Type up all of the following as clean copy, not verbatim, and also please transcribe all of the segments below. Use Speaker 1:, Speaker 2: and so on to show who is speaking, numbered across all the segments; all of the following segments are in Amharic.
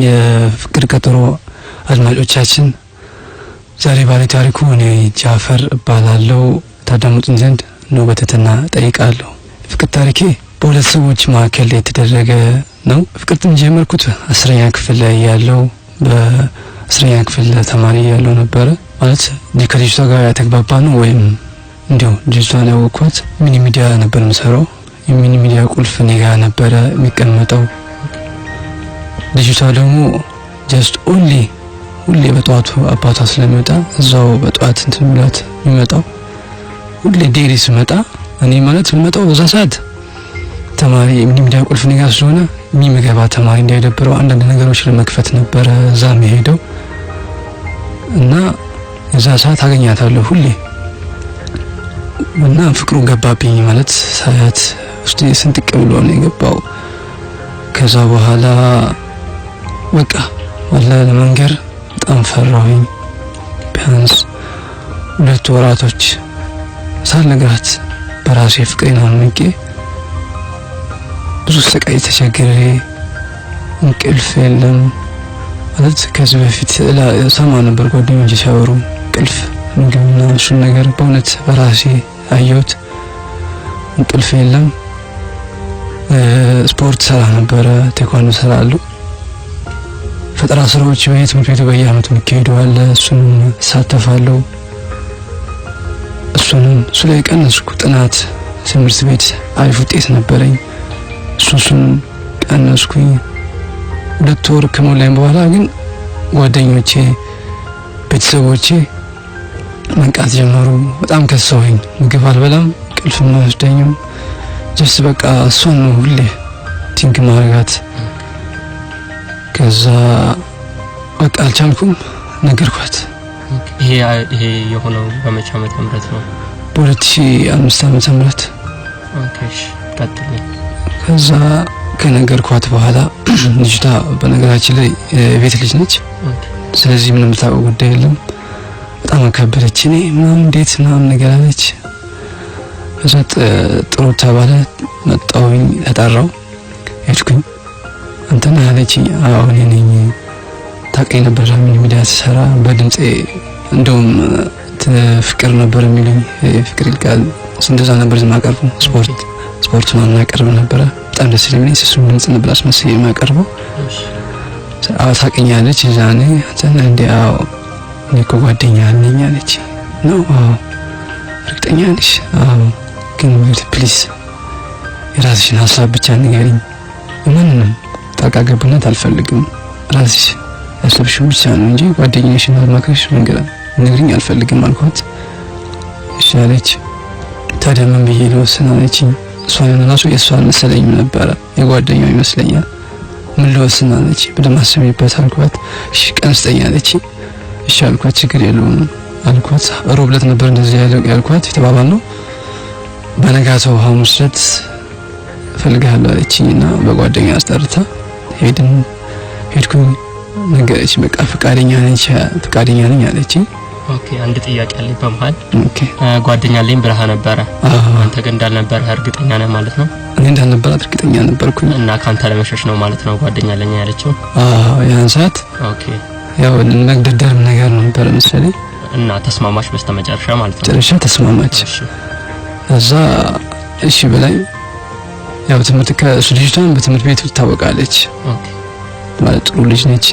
Speaker 1: የፍቅር ቀጠሮ አድማጮቻችን ዛሬ ባለ ታሪኩ እኔ ጃፈር እባላለሁ። ታዳምጡኝ ዘንድ ነው በትህትና ጠይቃለሁ። ፍቅር ታሪኬ በሁለት ሰዎች መካከል የተደረገ ነው። ፍቅር ጀመርኩት 10ኛ ክፍል ላይ ያለው በ10ኛ ክፍል ተማሪ ያለው ነበር ማለት ከልጅቷ ጋር ተግባባ ነው ወይም እንዲሁ ልጅቷን ያወቅኳት ሚኒ ሚዲያ ነበር የምሰራው። የሚኒ ሚዲያ ቁልፍ እኔ ጋር ነበር የሚቀመጠው። ልጅቷ ደግሞ just only ሁሌ በጧቱ አባቷ ስለሚወጣ እዛው በጧት እንትን ብላት የሚመጣው ሁሌ ዴሊ ሲመጣ እኔ ማለት ልመጣው በዛ ሰዓት ተማሪ ሚኒ ሚዲያ ቁልፍ እኔ ጋር ስለሆነ የሚገባ ተማሪ እንዳይደብረው አንዳንድ ነገሮች ለመክፈት ነበር እዛ የሚሄደው እና እዛ ሰዓት አገኛታለሁ ሁሌ እና ፍቅሩ ገባብኝ ማለት ሳያት ውስጥ ስንጥቅ ብሎ ነው የገባው። ከዛ በኋላ በቃ ወላ ለመንገር በጣም ፈራሁኝ። ቢያንስ 2 ወራቶች ሳልነግራት በራሴ ፍቅሬን አምቄ ብዙ ስቃይ ተቸግሬ እንቅልፍ የለም ማለት ከዚህ በፊት ሰማ ነበር ጓደኞቼ ሲያወሩ እንቅልፍ ምግብና እሱን ነገር በእውነት በራሴ አየሁት። እንቅልፍ የለም። ስፖርት ሰራ ነበር፣ ቴኳንዶ ሰራለሁ። ፈጠራ ስራዎች በትምህርት ቤቱ በየአመቱ የሚካሄዱ አለ፣ እሱንም ሳተፋለሁ። እሱንም ላይ ቀነስኩ። ጥናት ትምህርት ቤት አሪፍ ውጤት ነበረኝ፣ እሱን ቀነስኩኝ። 2 ወር ከሞላኝ በኋላ ግን ጓደኞቼ ቤተሰቦቼ መንቃት ጀመሩ። በጣም ከሰውኝ፣ ምግብ አልበላም፣ እንቅልፍም አይወስደኝም። ጀስት በቃ እሷን ነው ሁሌ ቲንክ ማረጋት። ከዛ በቃ አልቻልኩም፣ ነገርኳት።
Speaker 2: ይሄ የሆነው በመቼ ዓመተ ምህረት ነው?
Speaker 1: በ2005 ዓመተ ምህረት።
Speaker 2: ኦኬ እሺ ቀጥል።
Speaker 1: ከዛ ከነገርኳት በኋላ ልጅቷ በነገራችን ላይ ቤት ልጅ ነች። ስለዚህ ምንም ታውቀው ጉዳይ የለም። በጣም አከበረች። እኔ ምንም እንዴት ምናምን ነገር አለች። ከዛ ጥሩ ተባለ። መጣሁኝ፣ ተጠራው፣ ሄድኩኝ። አንተና አለችኝ። አዎ እኔ ነኝ። ታውቀኝ ነበር ሚኒ ሚዲያ ስሰራ በድምጼ እንደውም ፍቅር ነበር የሚሉኝ። ፍቅር ይልቃል እንደዛ ነበር የማቀርበው። ስፖርት ምናምን አቀርብ ነበር። በጣም ደስ ይለኛል። እሱም ድምጽ ነበር አስመስዬ የማቀርበው። ታውቀኛለች። ዛኔ አንተና እንዴ? አዎ እኔ እኮ ጓደኛ ነኝ አለች። ነው? አዎ። እርግጠኛ ነሽ? አዎ። ግን ፕሊዝ የራስሽን ሀሳብ ብቻ ንገሪኝ። ምንም ጣልቃ ገብነት አልፈልግም። ራስሽ ያሰብሽው ብቻ ነው እንጂ ጓደኛሽን አልማክረሽ ንገሪኝ አልፈልግም አልኳት። እሺ አለች። ታዲያ ምን ብዬ ልወስን አለችኝ። እሷን ራሱ የእሷን መሰለኝም ነበረ የጓደኛው ይመስለኛል። ምን ልወስን አለች። በደም አስቢበት አልኳት። እሺ ቀን ስጠኝ አለች። እሺ አልኳት። ችግር የለውም አልኳት። ሮብ ዕለት ነበር እንደዚህ ያልኳት የተባባልነው። በነጋታው ሐሙስ ዕለት እፈልግሃለሁ አለችኝና በጓደኛ አስጠርታ ሄድኩኝ። ነገረች። በቃ ፈቃደኛ ነኝ አለችኝ።
Speaker 2: ኦኬ አንድ ጥያቄ አለኝ በመሃል።
Speaker 1: ኦኬ
Speaker 2: ጓደኛ አለኝ ብለህ ነበረ። አንተ ግን እንዳልነበረ እርግጠኛ ነህ ማለት ነው?
Speaker 1: እኔ እንዳልነበረ እርግጠኛ ነበርኩኝ።
Speaker 2: እና ካንተ ለመሸሽ ነው ማለት ነው ጓደኛ አለኝ ያለችው?
Speaker 1: ያን ሰዓት
Speaker 2: ኦኬ
Speaker 1: ያው መግደርደር ነገር ነበር መሰለኝ።
Speaker 2: እና ተስማማች በስተመጨረሻ ማለት ነው?
Speaker 1: ጨረሻ ተስማማች። እዛ እሺ በላይ ያው ትምህርት ከልጅቷን በትምህርት ቤት ትታወቃለች።
Speaker 2: ኦኬ
Speaker 1: ማለት ጥሩ ልጅ ነች።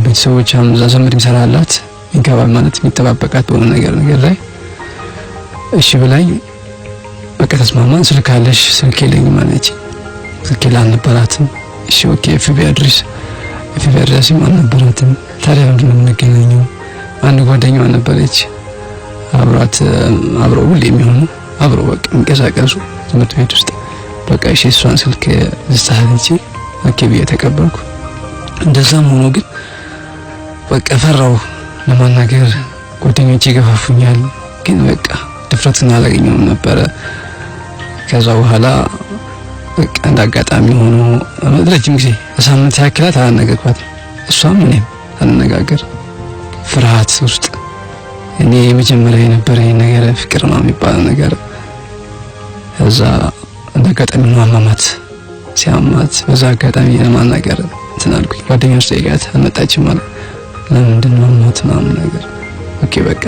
Speaker 1: ቤተሰቦቿም እዛ ዘመድ ይሰራላት ይገባል ማለት የሚጠባበቃት በሆነ ነገር ላይ እሺ በላይ በቃ ተስማማን። ስልክ አለሽ? ስልክ የለኝም አለች። ስልክ አልነበራትም። እሺ ኦኬ ኤፍቢ አድሬስም አልነበራትም። ታዲያ ምንድን ነው የምንገናኘው? አንድ ጓደኛዋ ነበረች አብረው ሁሌ የሚሆኑ አብረው በቃ የሚንቀሳቀሱ ትምህርት ቤት ውስጥ። በቃ እሺ እሷን ስልክ ዝታለች። ኦኬ ብዬ ተቀበልኩ። እንደዛም ሆኖ ግን በቃ ፈራው ለማናገር። ጓደኞቼ ይገፋፉኛል፣ ግን በቃ ድፍረትን አላገኘሁም ነበረ። ከዛ በኋላ በቃ እንዳጋጣሚ ሆኖ ረጅም ጊዜ ሳምንት ያክላት አላነገርኳት። እሷም እኔም አልነጋገር ፍርሃት ውስጥ እኔ የመጀመሪያ የነበረኝ ነገር ፍቅር ነው የሚባለው ነገር። ከዛ እንዳጋጣሚ ማማማት ሲያማት በዛ አጋጣሚ ለማናገር ተናልኩኝ ጓደኛዬ ጠይቃት አልመጣችም ማለት ለምንድነው ሞት ምናምን ነገር ኦኬ በቃ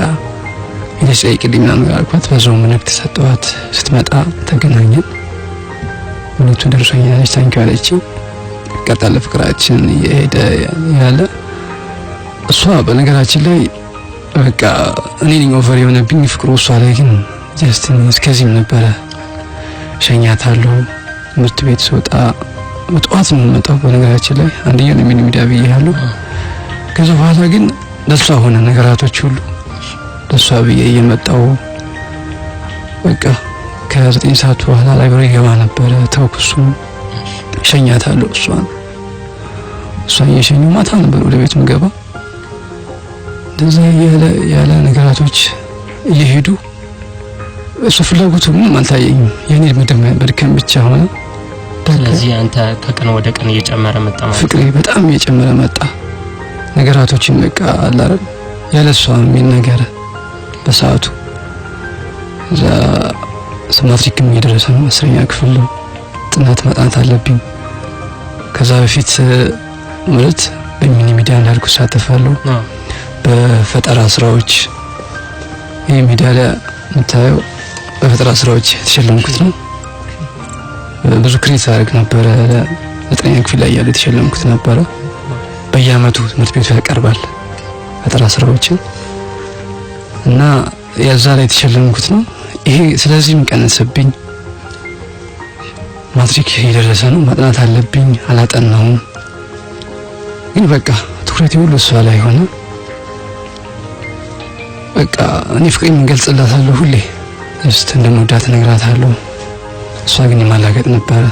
Speaker 1: ሄደሽ ጠይቂልኝ ምናምን አልኳት በዛው መልእክት ሰጠኋት ስትመጣ ተገናኘን መልእክቱ ደርሶኛል ታንኪው አለችኝ ቀጣለ ፍቅራችን እየሄደ ያለ እሷ በነገራችን ላይ በቃ እኔ ነኝ ኦቨር የሆነብኝ ፍቅሩ እሷ ላይ ግን ጀስት እስከዚህም ነበረ ሸኛታለሁ ምርት ቤት ስወጣ ወጣት ነው መጣው በነገራችን ላይ አንደኛ ነው ሚዲያ ብዬሃለሁ ከዛ በኋላ ግን ለሷ ሆነ ነገራቶች ሁሉ ለሷ ብዬ እየመጣው በቃ ከ9 ሰዓት በኋላ ላይብረሪ ገባ ነበር ተውኩሱ ሸኛታለሁ እሷን የሸኘው ማታ ነበር ወደ ቤት ምገባ እንደዛ ያለ ነገራቶች እየሄዱ እሱ ፍላጎቱ ምንም አልታየኝም የኔ መድከም ብቻ ሆነ
Speaker 2: ስለዚህ አንተ ከቀን ወደ ቀን እየጨመረ መጣ ማለት
Speaker 1: ፍቅሬ በጣም እየጨመረ መጣ ነገራቶችን በቃ አላረም ያለሷ ምን ነገር በሰዓቱ እዛ ማትሪክም እየደረሰ ነው 10ኛ ክፍል ጥናት ማጥናት አለብኝ ከዛ በፊት ማለት በሚኒ ሚዲያ እንዳልኩ ሳተፋለሁ በፈጠራ ስራዎች ይሄ ሚዲያ ላይ የምታየው በፈጠራ ስራዎች ተሸለምኩት ነው ብዙ ክሬት አድርግ ነበር 9ኛ ክፍል ላይ ያለ ተሸለምኩት ነበር በየአመቱ ትምህርት ቤቱ ያቀርባል ፈጠራ ስራዎችን እና ያዛ ላይ ተሸለምኩት ነው ይሄ ስለዚህም ቀነሰብኝ ማትሪክ እየደረሰ ነው ማጥናት አለብኝ አላጠናሁም ግን በቃ ትኩረቴ ሁሉ እሷ ላይ ሆነ በቃ እኔ ፍቅሬን ገልጽላታለሁ ሁሌ እስቲ እንደምወዳት ነግራታለሁ እሷ ግን የማላገጥ ነበር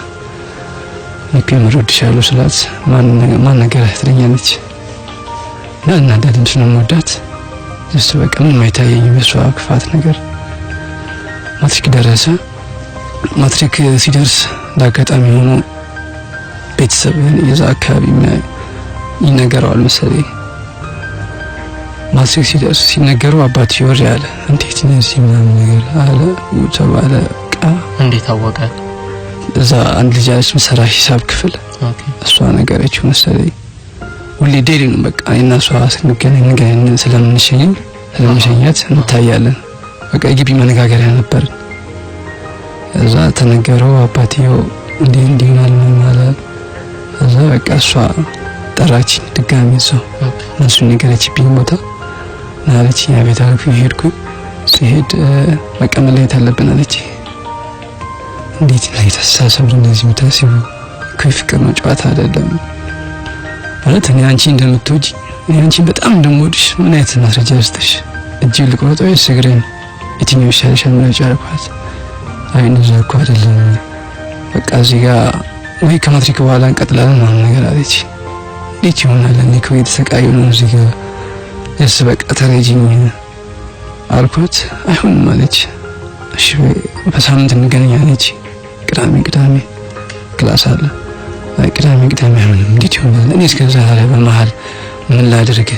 Speaker 1: እኔም እወድሻለሁ ስላት ማን ነገር ትለኛለች እና እንደዚህ ነው የምወዳት እሱ በቃ ምንም አይታየኝም እሷ ክፋት ነገር ማትሪክ ደረሰ ማትሪክ ሲደርስ ዳጋጣሚ ሆኖ ቤተሰብ የዛ አካባቢ ይነገራል መሰለኝ ማትሪክ ሲደርስ ሲነገረው አባት ይወር ያለ እንዴት ነዚህ ምናምን ነገር አለ ተባለ
Speaker 2: እንዴት አወቀ
Speaker 1: እዛ አንድ ልጅ አለች መሰራ ሂሳብ ክፍል እሷ ነገረችው መሰለኝ ሁሌ ዴሊ ነው በቃ እና እሷ ስንገናኝ ስለምንሸኛት እንታያለን በቃ ግቢ መነጋገሪያ ነበር እዛ ተነገረው አባትየው እንዴ ማለት እዛ በቃ እሷ ጠራች ድጋሚ እዛው እነሱ ነገረችብኝ ቦታ ናለች ያ ቤት አልኩ ሄድኩ ሲሄድ በቃ መለየት አለብን አለች እንዴት ነው የተሳሰብን እንደዚህ ምታስቡ ከፍቅር ነው ጨዋታ አይደለም ማለት እኔ አንቺ እንደምትወጂ እኔ አንቺ በጣም እንደምወድሽ ምን አይነት ማስረጃ ልስጥሽ እጅ ልቆርጠው ይስግረኝ የትኛው ይሻልሻል ማለት አልኳት አይ ነው ዘርኩ አይደለም በቃ እዚህ ጋር ወይ ከማትሪክ በኋላ እንቀጥላለን ማለት ነገር አለች ልጅ ይሆናል እኔ እኮ የተሰቃየሁ ነው እዚህ ጋር እስ በቃ ተረጂኝ አልኳት አይሆንም ማለች እሺ በሳምንት እንገናኛለች ቅዳሜ ክላስ አለ ቅዳሜ አይሆንም እንዴት ይሆናል እኔ እስከዛ አለ በመሃል ምን ላድርግ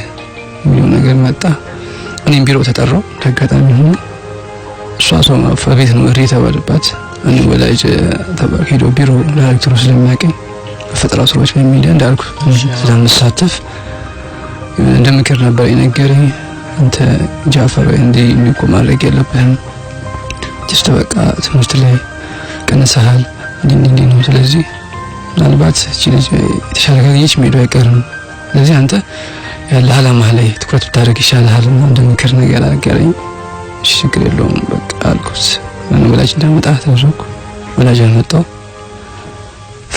Speaker 1: ምን ነገር መጣ እኔም ቢሮ ተጠራው ተጋጣሚ ሆኖ እሷ ቤት ነው እሪ ተባለባት እኔ ወላጅ ተባርኬዶ ቢሮ ዳይሬክተሩ ስለሚያቀኝ በፈጠራ ስራዎች በሚዲያ እንዳልኩ ስለምሳተፍ እንደምክር ነበር የነገረኝ አንተ ጃፈር እንዴ ንቆ ማድረግ የለብህም ጀስት በቃ ትምህርት ላይ ቀነሰሃል እንዴ ነው ስለዚህ ምናልባት እቺ ልጅ የተሻለ ካገኘች ሜዶ አይቀርም ስለዚህ አንተ ያለ ዓላማ ላይ ትኩረት ብታደርግ ይሻላል እንደምክር ነገር አገረኝ ችግር የለውም በቃ አልኩት እኔ ወላጅ እንዳመጣ ተወኩ ወላጅ አመጣው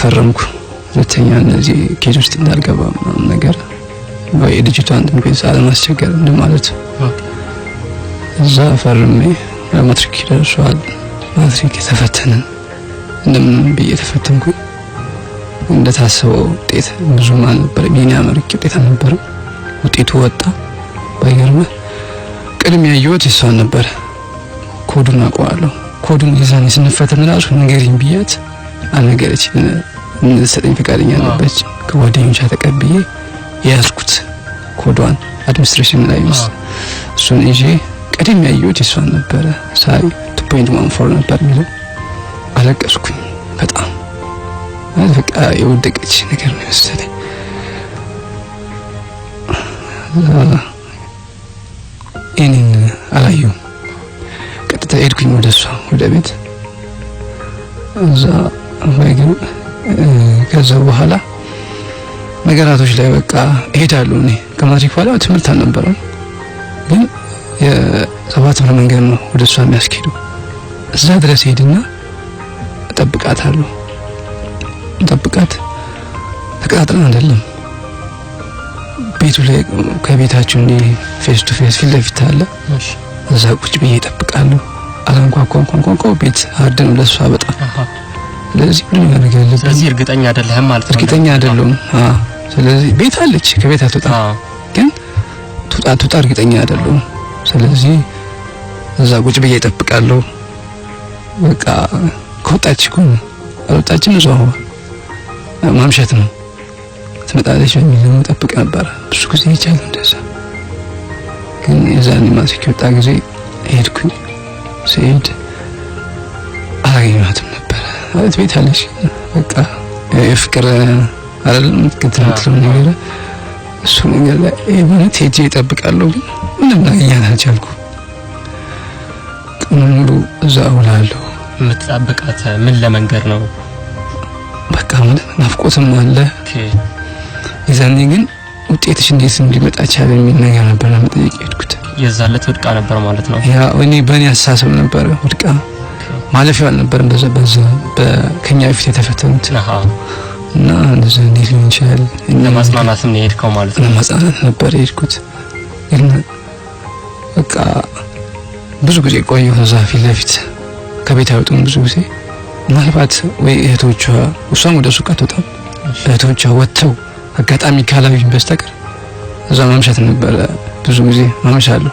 Speaker 1: ፈረምኩ ሁለተኛ እነዚህ ኬጅ ውስጥ እንዳልገባ ነገር ወይ ዲጂታል እንደምከስ አለማስቸገር እንደማለት እዛ ፈርሜ ማትሪክ ደርሷል ማትሪክ ተፈተነን እንደምን ብዬ ተፈተንኩ እንደታሰበው ውጤት ብዙ ማን ነበር የሚያመርቅ ውጤት ነበር ውጤቱ ወጣ ባይገርም ቀድም ያየሁት እሷን ነበር ኮዱን አውቀዋለሁ ኮዱን ይዛኔ ስንፈተን ራሱ ነገርኝ ብያት አነገረች እንሰጠኝ ፈቃደኛ ነበረች ከጓደኞቿ ተቀብዬ ያስኩት ኮዷን አድሚኒስትሬሽን ላይ እሱን ይዤ ቀድም ያየሁት እሷን ነበር ሳይ 2.14 ነበር የሚለው አለቀስኩኝ በጣም በቃ የወደቀች ነገር ነው መሰለኝ እኔን አላየሁም። ቀጥታ ሄድኩኝ ወደሷ ወደ ቤት። እዛ ባይገርም ከዛ በኋላ ነገራቶች ላይ በቃ እሄዳለሁ። እኔ ከማትሪክ በኋላ ትምህርት አልነበረም፣ ግን የሰባት ብር መንገድ ነው ወደሷ የሚያስኬደው። እዛ ድረስ ሄድና እጠብቃታለሁ። ጠብቃት ተቀጣጥረን አይደለም ቤቱ ላይ ከቤታችን እንደ ፌስ ቱ ፌስ ፊት ለፊት አለ። እዛ ቁጭ ብዬ እጠብቃለሁ። አላንኳኳንኳንኳንኳ ቤት አርደን ለሷ በጣም ስለዚህ ምን ነገር ያለበት
Speaker 2: ስለዚህ እርግጠኛ አይደለህም ማለት ነው?
Speaker 1: እርግጠኛ አይደለሁም። ስለዚህ ቤት አለች ከቤት አትወጣ፣ ግን ትወጣ እርግጠኛ አይደለሁም። ስለዚህ እዛ ቁጭ ብዬ እጠብቃለሁ። በቃ ከወጣች እኮ አልወጣችም፣ እዛው ማምሸት ነው። ትመጣለች በሚል ነው ጠብቅ ነበር። ብዙ ጊዜ ይቻላል እንደዛ። ግን የዛኔ ማትሪክ ወጣ ጊዜ ሄድኩኝ። ስሄድ አላገኘኋትም ነበር። ማለት ቤት አለች በቃ የፍቅር አይደለም ክትትል ነገር እሱ ነገር ላይ ማለት ሄጄ እጠብቃለሁ፣ ግን ምንም ላገኛት አልቻልኩም። ቀኑን ሙሉ እዛ እውላለሁ።
Speaker 2: የምትጠብቃት ምን ለመንገር ነው?
Speaker 1: በቃ ማለት ናፍቆትም አለ። የዛኔ ግን ውጤትሽ እንዴት እንዲመጣ ቻለ የሚል ነገር ነበር ለመጠየቅ ሄድኩት።
Speaker 2: የዛለት ወድቃ ነበር ማለት ነው?
Speaker 1: ያ እኔ በእኔ አስተሳሰብ ነበር ወድቃ፣ ማለፊያው አልነበረም በዛ ከኛ በፊት የተፈተኑት እና እንደዛ እንዴት ሊሆን ይችላል?
Speaker 2: ለማጽናናትም ነው የሄድከው ማለት ነው?
Speaker 1: ለማጽናናት ነበር የሄድኩት። ግን በቃ ብዙ ጊዜ ቆየሁ እዛ ፊት ለፊት ከቤት አይወጡም ብዙ ጊዜ። ምናልባት ወይ እህቶቿ እሷም ወደ ሱቅ አትወጣም፣ እህቶቿ ወጥተው አጋጣሚ ካላዩኝ በስተቀር እዛ ማምሸት ነበር። ብዙ ጊዜ ማምሻለሁ።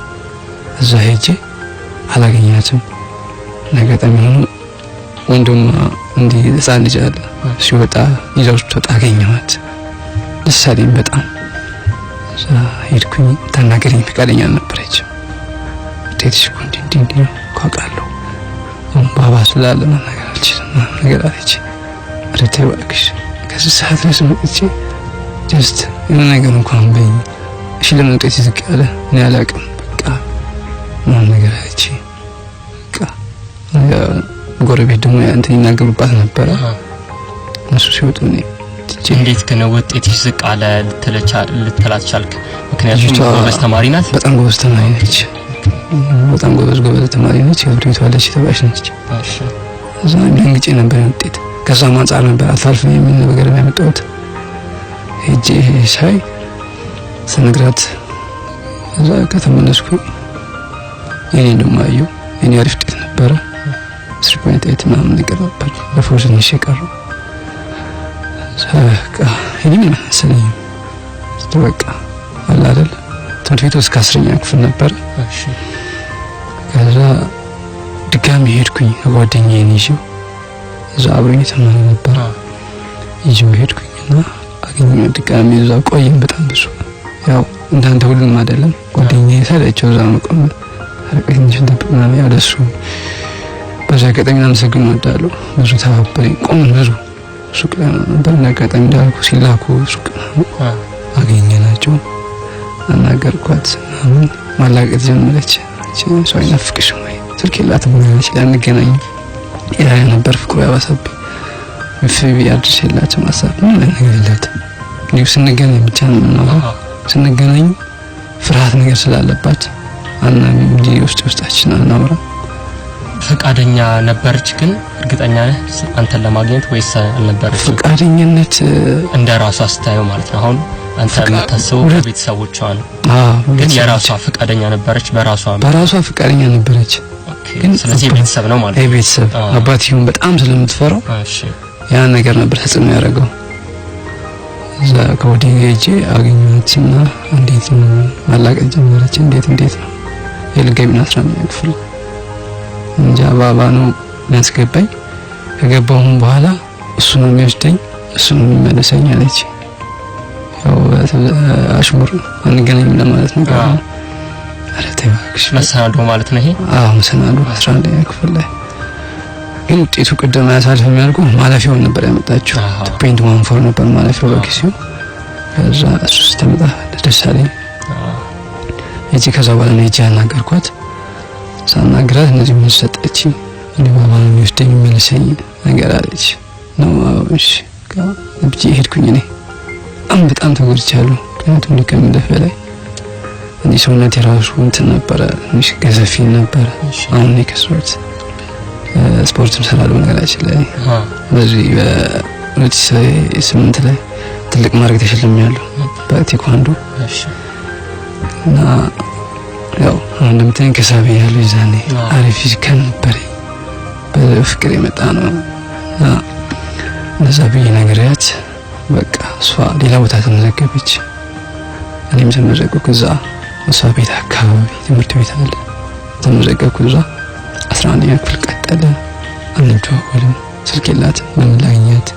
Speaker 1: እዛ ሄጄ አላገኛትም። አጋጣሚ ሆኖ ወንድም እንዲህ ህፃን ልጅ አለ ሲወጣ ይዘው ስትወጣ አገኘኋት። ደስ አለኝ በጣም። እዛ ሄድኩኝ። ታናገረኝ ፈቃደኛ አልነበረችም። ውጤትሽ እኮ እንዲህ ነው አውቃለሁ፣ ባባ ስላለ መናገር አልችልም ነገር አለች። ኧረ ተይ እባክሽ ከዚህ ሰዓት ድረስ መጥቼ ጀስት የሆነ ነገር እንኳን በይ። እሺ ለምን ውጤት ዝቅ ያለ እኔ አላውቅም በቃ ምናምን ነገር አለች። በቃ ጎረቤት ደግሞ እንትን ይናገሩባት ነበረ እነሱ ሲወጡ እኔ
Speaker 2: እንዴት ግን ውጤትሽ ዝቅ አለ ልትላት ቻልክ? ምክንያቱም ጎበዝ ተማሪ ናት።
Speaker 1: በጣም ጎበዝ ተማሪ ነች። በጣም ጎበዝ ተማሪ ነች። የብሪቷ ልጅ ተባሽ ነች።
Speaker 2: እሺ
Speaker 1: እዛ ደንግጬ ነበር ውጤት ከዛ ማንጻር ነበር አታልፍም የሚል ነገር ያመጣሁት። ሄጄ ሳይ ስነግራት እዛ ከተመለስኩ እኔ ደግሞ አየሁ እኔ አሪፍ ውጤት ነበረ 3.8 ምናምን ነገር ነበር። ለፎርስ ትንሽ የቀረው በቃ እኔም መሰለኝ በቃ አለ አይደል ትምህርት ቤቱ እስከ 10ኛ ክፍል ነበር።
Speaker 2: እሺ
Speaker 1: ከዛ ድጋሚ ሄድኩኝ ጓደኛዬን ይዤው እዛ አብሮኝ ተማሪ ነበር። ይዤው ሄድኩኝና አገኘሁ ድጋሚ እዛ ቆየን በጣም ብዙ። ያው እንዳንተ ሁሉም አይደለም ጓደኛዬ ሰለቸው እዛ መቆም አረቀኝ እንደብና ያው ደሱ በዛ አጋጣሚ አመሰግን እወዳለሁ። ብዙ ተባበረኝ። ቆምን ብዙ ሱቅ ነበር አጋጣሚ እንዳልኩ ሲላኩ ሱቅ አገኘናቸው። አናገርኳት ማላቀት ጀመረች። ሰው አይናፍቅሽም ወይ ስልክ የላትም ማለት ያንገናኝ ያ ነበር ፍቅሩ ያባሰብኝ። ፍቢ አድርሼላቸው ማሳብ ምን ነገር የላትም። ነው ስንገናኝ ብቻ ነው የምናወራው። ስንገናኝ ፍርሃት ነገር ስላለባት አናም እንጂ ውስጣችን አናወራ።
Speaker 2: ፈቃደኛ ነበረች ግን እርግጠኛ ነህ አንተን ለማግኘት ወይስ አልነበረች?
Speaker 1: ፈቃደኝነት
Speaker 2: እንደራሷ አስተያየው ማለት ነው። አሁን አንተ የምታስበው ቤተሰቦቿ ነው። ግን የራሷ ፈቃደኛ ነበረች? በራሷ ፈቃደኛ ነበረች።
Speaker 1: ግን
Speaker 2: ስለዚህ ቤተሰብ ነው ማለት ነው።
Speaker 1: ቤተሰብ አባትየውን በጣም ስለምትፈራው
Speaker 2: እሺ
Speaker 1: ያ ነገር ነበር ተጽዕኖ ያደረገው። እዛ ከወዲህ ሄጄ አገኘኋትና እንዴት ነው ማላቀት ጀመረች። እንዴት ነው የልገቢና 11ኛ ክፍል እንጃ ባባ ነው ያስገባኝ። ከገባሁም በኋላ እሱ ነው የሚወስደኝ እሱ ነው የሚመለሰኝ አለች። ያው አሽሙር አንገናኝም ለማለት ነው። ኧረ ተይ እባክሽ
Speaker 2: መሰናዶ ማለት ነው ይሄ?
Speaker 1: አዎ መሰናዶ 11ኛ ክፍል ላይ ግን ውጤቱ ቅድም ያሳልፈም ያልኩ ማለፊያውን ነበር ያመጣችው። 2.14 ነበር ማለፊያው በጊዜው። ከዛ እሱ ስተመጣ ደስ አለኝ። እጂ ከዛ በኋላ ነው እጂ ያናገርኳት ሳናግራት እነዚህ ምን ሰጠች እኔ ባባ ነው የሚወስደኝ የሚመልሰኝ ነገር አለች ነው እሺ ከብጂ ሄድኩኝ እኔ በጣም ተጎድቻለሁ ምክንያቱም ከምልህ በላይ እኔ ሰውነቴ ራሱ እንትን ነበረ ትንሽ ገዘፊ ነበረ አሁን እኔ ከስፖርት ስፖርትም ሰራለሁ ነገራችን ላይ በዚህ በ2008 ላይ ትልቅ ማድረግ ተሸልሜያለሁ በቴኳንዶ እና ያው እንደምታየኝ ከሳቢ ያለው ይዛኔ አሪፍ ፊዚካል ነበር በፍቅር የመጣ ነው እንደዛ ብዬ ነገርያት በቃ እሷ ሌላ ቦታ ተመዘገበች እኔም ተመዘገብኩ ከዛ እሷ ቤት አካባቢ ትምህርት ቤት አለ ተመዘገብኩ እዛ 11ኛ ክፍል ቀጠለ አንተዋወልም ስልክ የላት መላግኛት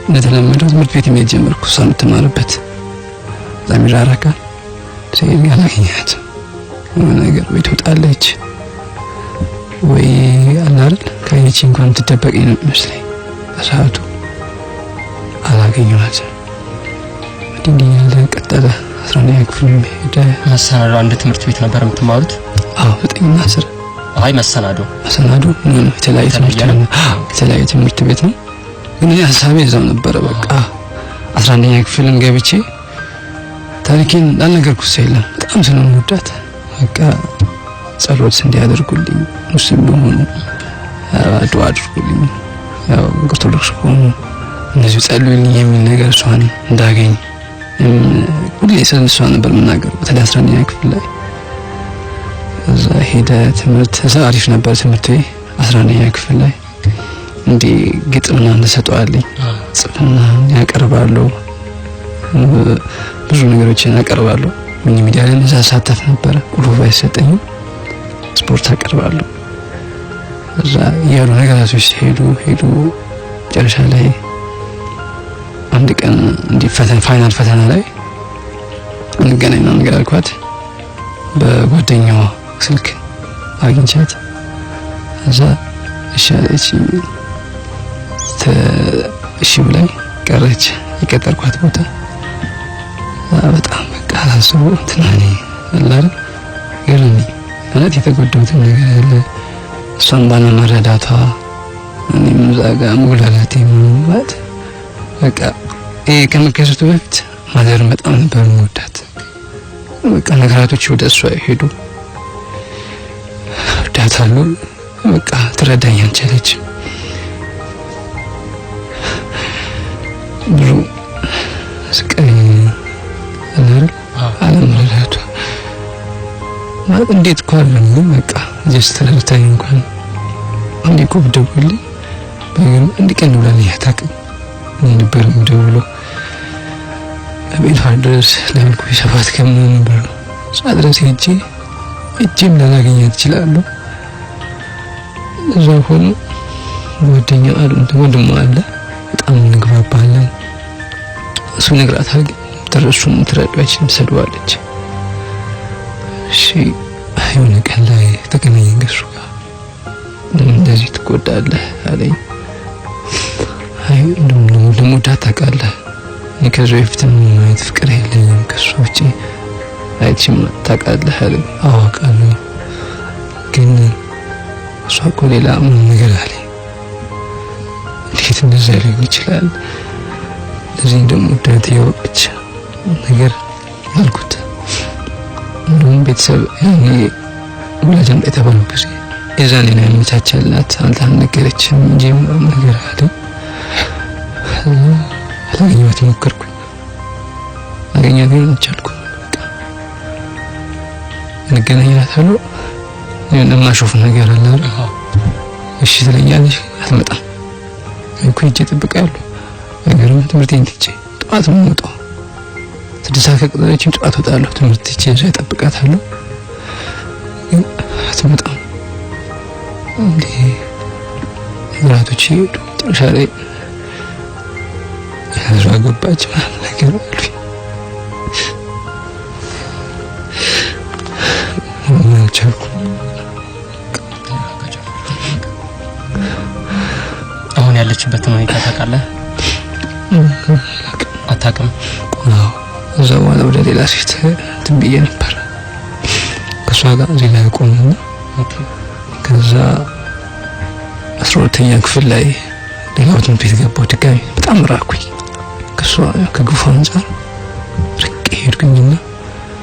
Speaker 1: እንደተለመደው ትምህርት ቤት የሚሄድ ጀመርኩ እሷ የምትማርበት ዛሚራራካ ሲል ያላግኛት ነገር ወይ ትወጣለች ወይ አላል ከይቺ እንኳን ትደበቀኝ ነው መስለኝ በሰዓቱ አላገኘኋት እንዲህ ያለ ቀጠለ 11ኛ ክፍል ሄደ
Speaker 2: መሰናዶ አንድ ትምህርት ቤት ነበር የምትማሩት
Speaker 1: አዎ 9ና 10
Speaker 2: አይ መሰናዶ
Speaker 1: ነው የተለያየ ትምህርት ቤት ነው ግን እኔ ሐሳቤ እዛው ነበረ በቃ 11ኛ ክፍልን ገብቼ ታሪኬን ላልነገርኩት ሰይለም በጣም ስለምወዳት በቃ ጸሎት እንዲያደርጉልኝ ሙስሊም በመሆኑ ዱዓ አድርጉልኝ ያው ኦርቶዶክስ ሆኖ እነዚህ ጸልዩልኝ የሚል ነገር እሷን እንዳገኝ ሁሌ ስለሷ ነበር የምናገረው በተለይ 11ኛ ክፍል ላይ እዛ ሄደ ትምህርት አሪፍ ነበር ትምህርት 11ኛ ክፍል ላይ እንዴ ግጥምና እንደሰጠዋለኝ ጽፍና ያቀርባለሁ ብዙ ነገሮችን ያቀርባለሁ ምን ሚዲያ ላይ ተሳተፍ ነበር ቁልፍ ባይሰጠኝም ስፖርት አቀርባለሁ እዛ ያሉ ነገራቶች ሄዱ ጨርሻ ላይ አንድ ቀን እንዲ ፋይናል ፈተና ላይ እንገናኝ ነው ነገር አልኳት በጓደኛዋ ስልክ አግኝቻት እዛ እሺ ብላኝ ቀረች የቀጠርኳት ቦታ በጣም በቃ አላስበው ትናኔ አላል ገርኒ ማለት የተጎዳሁት ነገር አለ እሷን ባለመረዳቷ እኔም ዛጋ ሙላላቴ ማለት በቃ ከመከሰቱ በፊት ማዘር በጣም ነበር የምወዳት በቃ ነገራቶች ወደ እሷ ሄዱ ዳታሉ በቃ ትረዳኝ አንቻለች ብዙ ስቃይ አለመረዳቷ ማለት እንዴት ኳልን በቃ ጀስት ረድታኝ እንኳን አንዴ ኮብደውልኝ በግም እንዲቀን ብላለኝ አታውቅም ነበር ደውሎ ቤት አድረስ ለምንኩ ይሰፋት ከምን ነበር ሳድረስ እጄም ላላገኛት ይችላል እዛው ሆኖ ወደኛ ወንድሟ አለ በጣም እንግባባለን እሱ ነግራታል ተረሱም ትረዳችን ሰድዋለች እሺ አይሆነ ቀን ላይ ተገናኘን ከሱ ጋር እንደዚህ ትጎዳለህ አለኝ አይ እንደውም ታውቃለህ ከዚህ በፊትም ማለት ፍቅር የለኝም ከሱ ውጪ አይቺም ታውቃለህ አለኝ አውቃለሁ ግን እሷ እኮ ሌላ ምን ነገር አለኝ እንዴት እንደዛ ሊሆን ይችላል ለዚህ ደግሞ ዳት ያወቀች ነገር አልኩት እንደውም ቤተሰብ ያኔ ወላጅም የተባለው ጊዜ የዛኔ ነው የምታቻላት አንተ ነገረችም እንጂ ነገር አለ አገኘኋት ሞከርኩኝ አገኘኋት ግን አልቻልኩም እንገናኛታለሁ የማሾፍ ነገር አለ እሺ ትለኛለሽ አትመጣም እኮ እጄ እጠብቃለሁ ነገርም ትምህርቴን ትቼ ጠዋት ነው የምወጣው 6 ሰዓት ከቀጠረችኝ ጠዋት እወጣለሁ ትምህርት ትቼ እጠብቃታለሁ አትመጣም እንዴ ራቶች ጨርሻ ላይ ያዛገባች ነገር አልኩኝ
Speaker 2: አሁን ያለችበትን ሁኔታ ታውቃለህ? አታውቅም?
Speaker 1: አዎ እዛው ወደ ሌላ ሴት ትንብዬ ነበር ከሷ ጋር እዚህ ላይ ቆምና ከዛ 12ኛ ክፍል ላይ ሌላው ትምህርት ቤት ገባሁ ድጋሚ በጣም ራኩኝ ከሷ ከግፉ አንፃር ርቄ ሄድኩኝና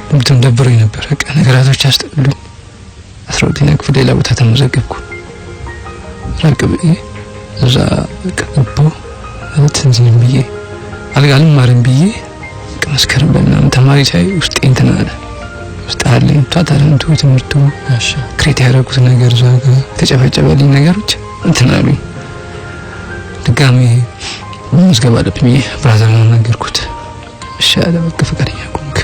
Speaker 1: ትምህርቱን ደብሮኝ ነበር በቃ ነገራቶች አስጠሉኝ 12ኛ ክፍል ሌላ ቦታ ተመዘገብኩ ራቅ ብዬ እዛ ገባሁ ትንዝም ብዬ አልጋልም ማረም ብዬ መስከረም በእናም ተማሪ ሳይ ውስጥ እንትን አለ ውስጥ አለኝ ታታለንቱ ትምህርቱ ክሬት ያደረኩት ነገር ዛጋ ተጨፈጨበልኝ ነገሮች እንትን አሉኝ ድጋሚ መዝገብ አለብኝ ብራዘር ነው ነገርኩት እሺ አለ በቃ ፈቃደኛ ቆንክ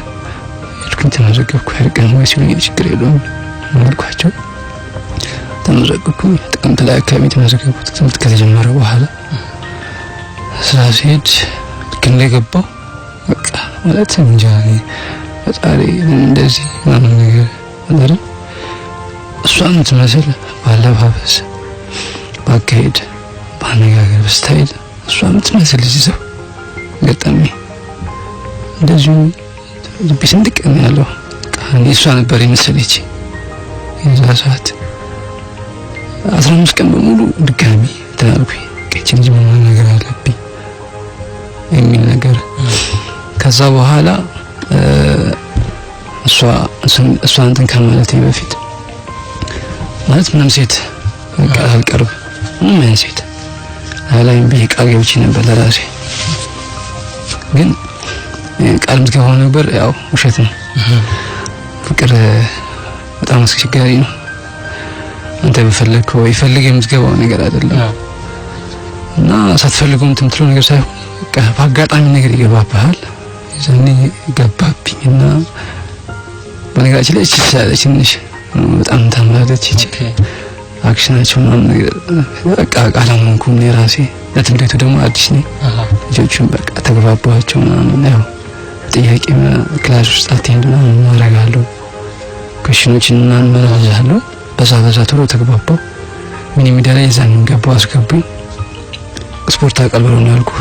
Speaker 1: እርግጥ ተመዘገብኩ ያርቀን ወይ ሲሉኝ ችግር የለውም አልኳቸው ተመዘገብኩ ጥቅምት ላይ አካባቢ ተመዘገብኩት ትምህርት ከተጀመረ በኋላ ስላሴድ ግን ለገባው በቃ ማለት እንጃ ፈጣሪ እንደዚህ ምናምን ነገር አለ እሷን ትመስል ባለባበስ ባካሄድ ባነጋገር በስታይል እሷን ትመስል ይዘው ገጠመኝ እንደዚህ ልብስ እንድቀም ያለው ቃኒ እሷ ነበር የመሰለች የዛ ሰዓት 15 ቀን በሙሉ ድጋሚ ተናልኩኝ ከችን ጅማ ነገር አለብኝ የሚል ነገር ከዛ በኋላ እሷ እንትን ከማለቴ በፊት ማለት ምንም ሴት አልቀርብ ምንም ሴት አላይም ቃል ገብቼ ነበር ለራሴ ግን ቃል ምትገባው ነበር ያው ውሸት ነው ፍቅር በጣም አስቸጋሪ ነው አንተ በፈለከው ይፈልግ የምትገባው ነገር አይደለም እና ሳትፈልገው የምትምትለው ነገር ሳይሆን በቃ በአጋጣሚ ነገር ይገባብሃል ዘኔ ገባብኝና በነገራችን ላይ ትንሽ በጣም ታምራለች አክሽናቸው ምናምን ነገር በቃ ቃላምንኩም ነው ራሴ ለትምህርቱ ደግሞ አዲስ ነኝ ልጆቹን በቃ ተግባባቸው ምናምን ያው ጥያቄ ክላስ ውስጥ አትሄድና ማረጋለሁ ኩሽኖችን ምናምን መረጃለሁ በዛ ቶሎ ተግባባው ምን ሚዲያ ላይ እዛን ገባው አስገቡኝ ስፖርት አቀልበለው ነው ያልኩ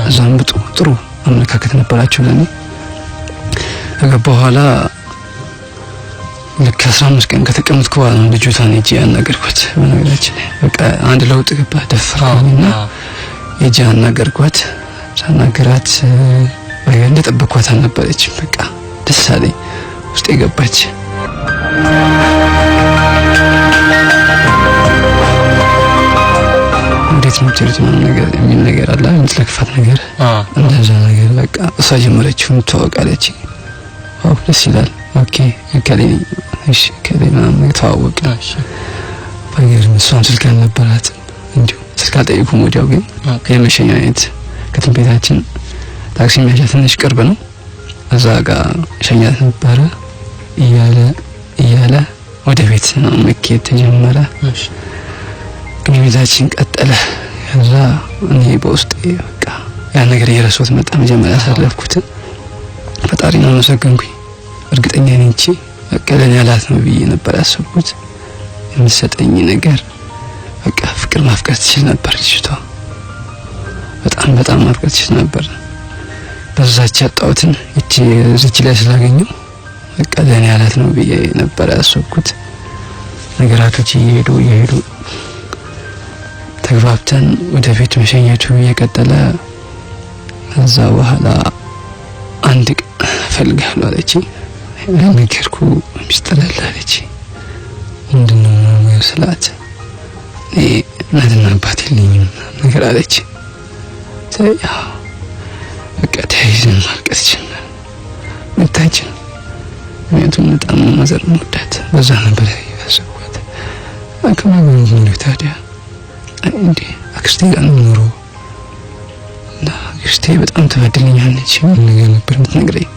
Speaker 1: እዛን ጥሩ አመለካከት ነበራቸው ለኔ ከገባው በኋላ ልክ 15 ቀን ከተቀመጥኩ በኋላ ነው ልጅቷን እጂ ያናገርኳት በነገራችን በቃ አንድ ለውጥ ገባ ደፍራኝና እጂ ያናገርኳት ሳናገራት ወይ እንደጠበቅኳት አልነበረች በቃ ደስ አለኝ ውስጥ የገባች እንዴት ነው ትርት ነው ነገር የሚል ነገር አለ የምትለክፋት ነገር እንደዛ ነገር በቃ እሷ ጀመረችው ተዋወቃለች አው ደስ ይላል ኦኬ ከሌኒ እሺ ከሌና ተዋወቅ እሺ ባይገርም እሷም ስልክ አልነበራት እንዴው ስልክ አልጠየኩም ወዲያው ግን የመሸኛየት ከትምህርታችን ታክሲ መያዣ ትንሽ ቅርብ ነው እዛ ጋር ሸኛት ነበረ እያለ ወደ ቤት ነው መኬት ተጀመረ እሺ ግንኙነታችን ቀጠለ ከዛ እኔ በውስጤ በቃ ያ ነገር እየረሳሁት መጣ መጀመሪያ ያሳለፍኩት ፈጣሪ ነው መሰገንኩኝ እርግጠኛ ነኝ እንጂ ቀለል ያላት ነው ብዬ ነበር ያሰብኩት የሚሰጠኝ ነገር በቃ ፍቅር ማፍቀር ትችል ነበር ልጅቷ በጣም ማፍቀር ትችል ነበር በዛች ያጣሁትን እቺ ላይ ስላገኘው በቃ ለኔ ያላት ነው ብዬ ነበር ያሰብኩት ነገራቶች እየሄዱ ተግባብተን ወደ ቤት መሸኘቱ እየቀጠለ ከዛ በኋላ አንድ ፈልጋለሁ አለችኝ ለነገርኩ ሚስጥር አለች ምንድነው መስላት እናትና አባት የለኝም ነገር አለች ታያ በቃ ተይዘን ማልቀስ ጀመር መታችን ምንቱን በጣም ማዘር ሙዳት በዛ ነበር ያሰብኩት አከማመን ነው ታዲያ እንዴ አክስቴ ጋር ኖሮ እና አክስቴ በጣም ተበድልኛለች ምን ነገር ነበር የምትነግረኝ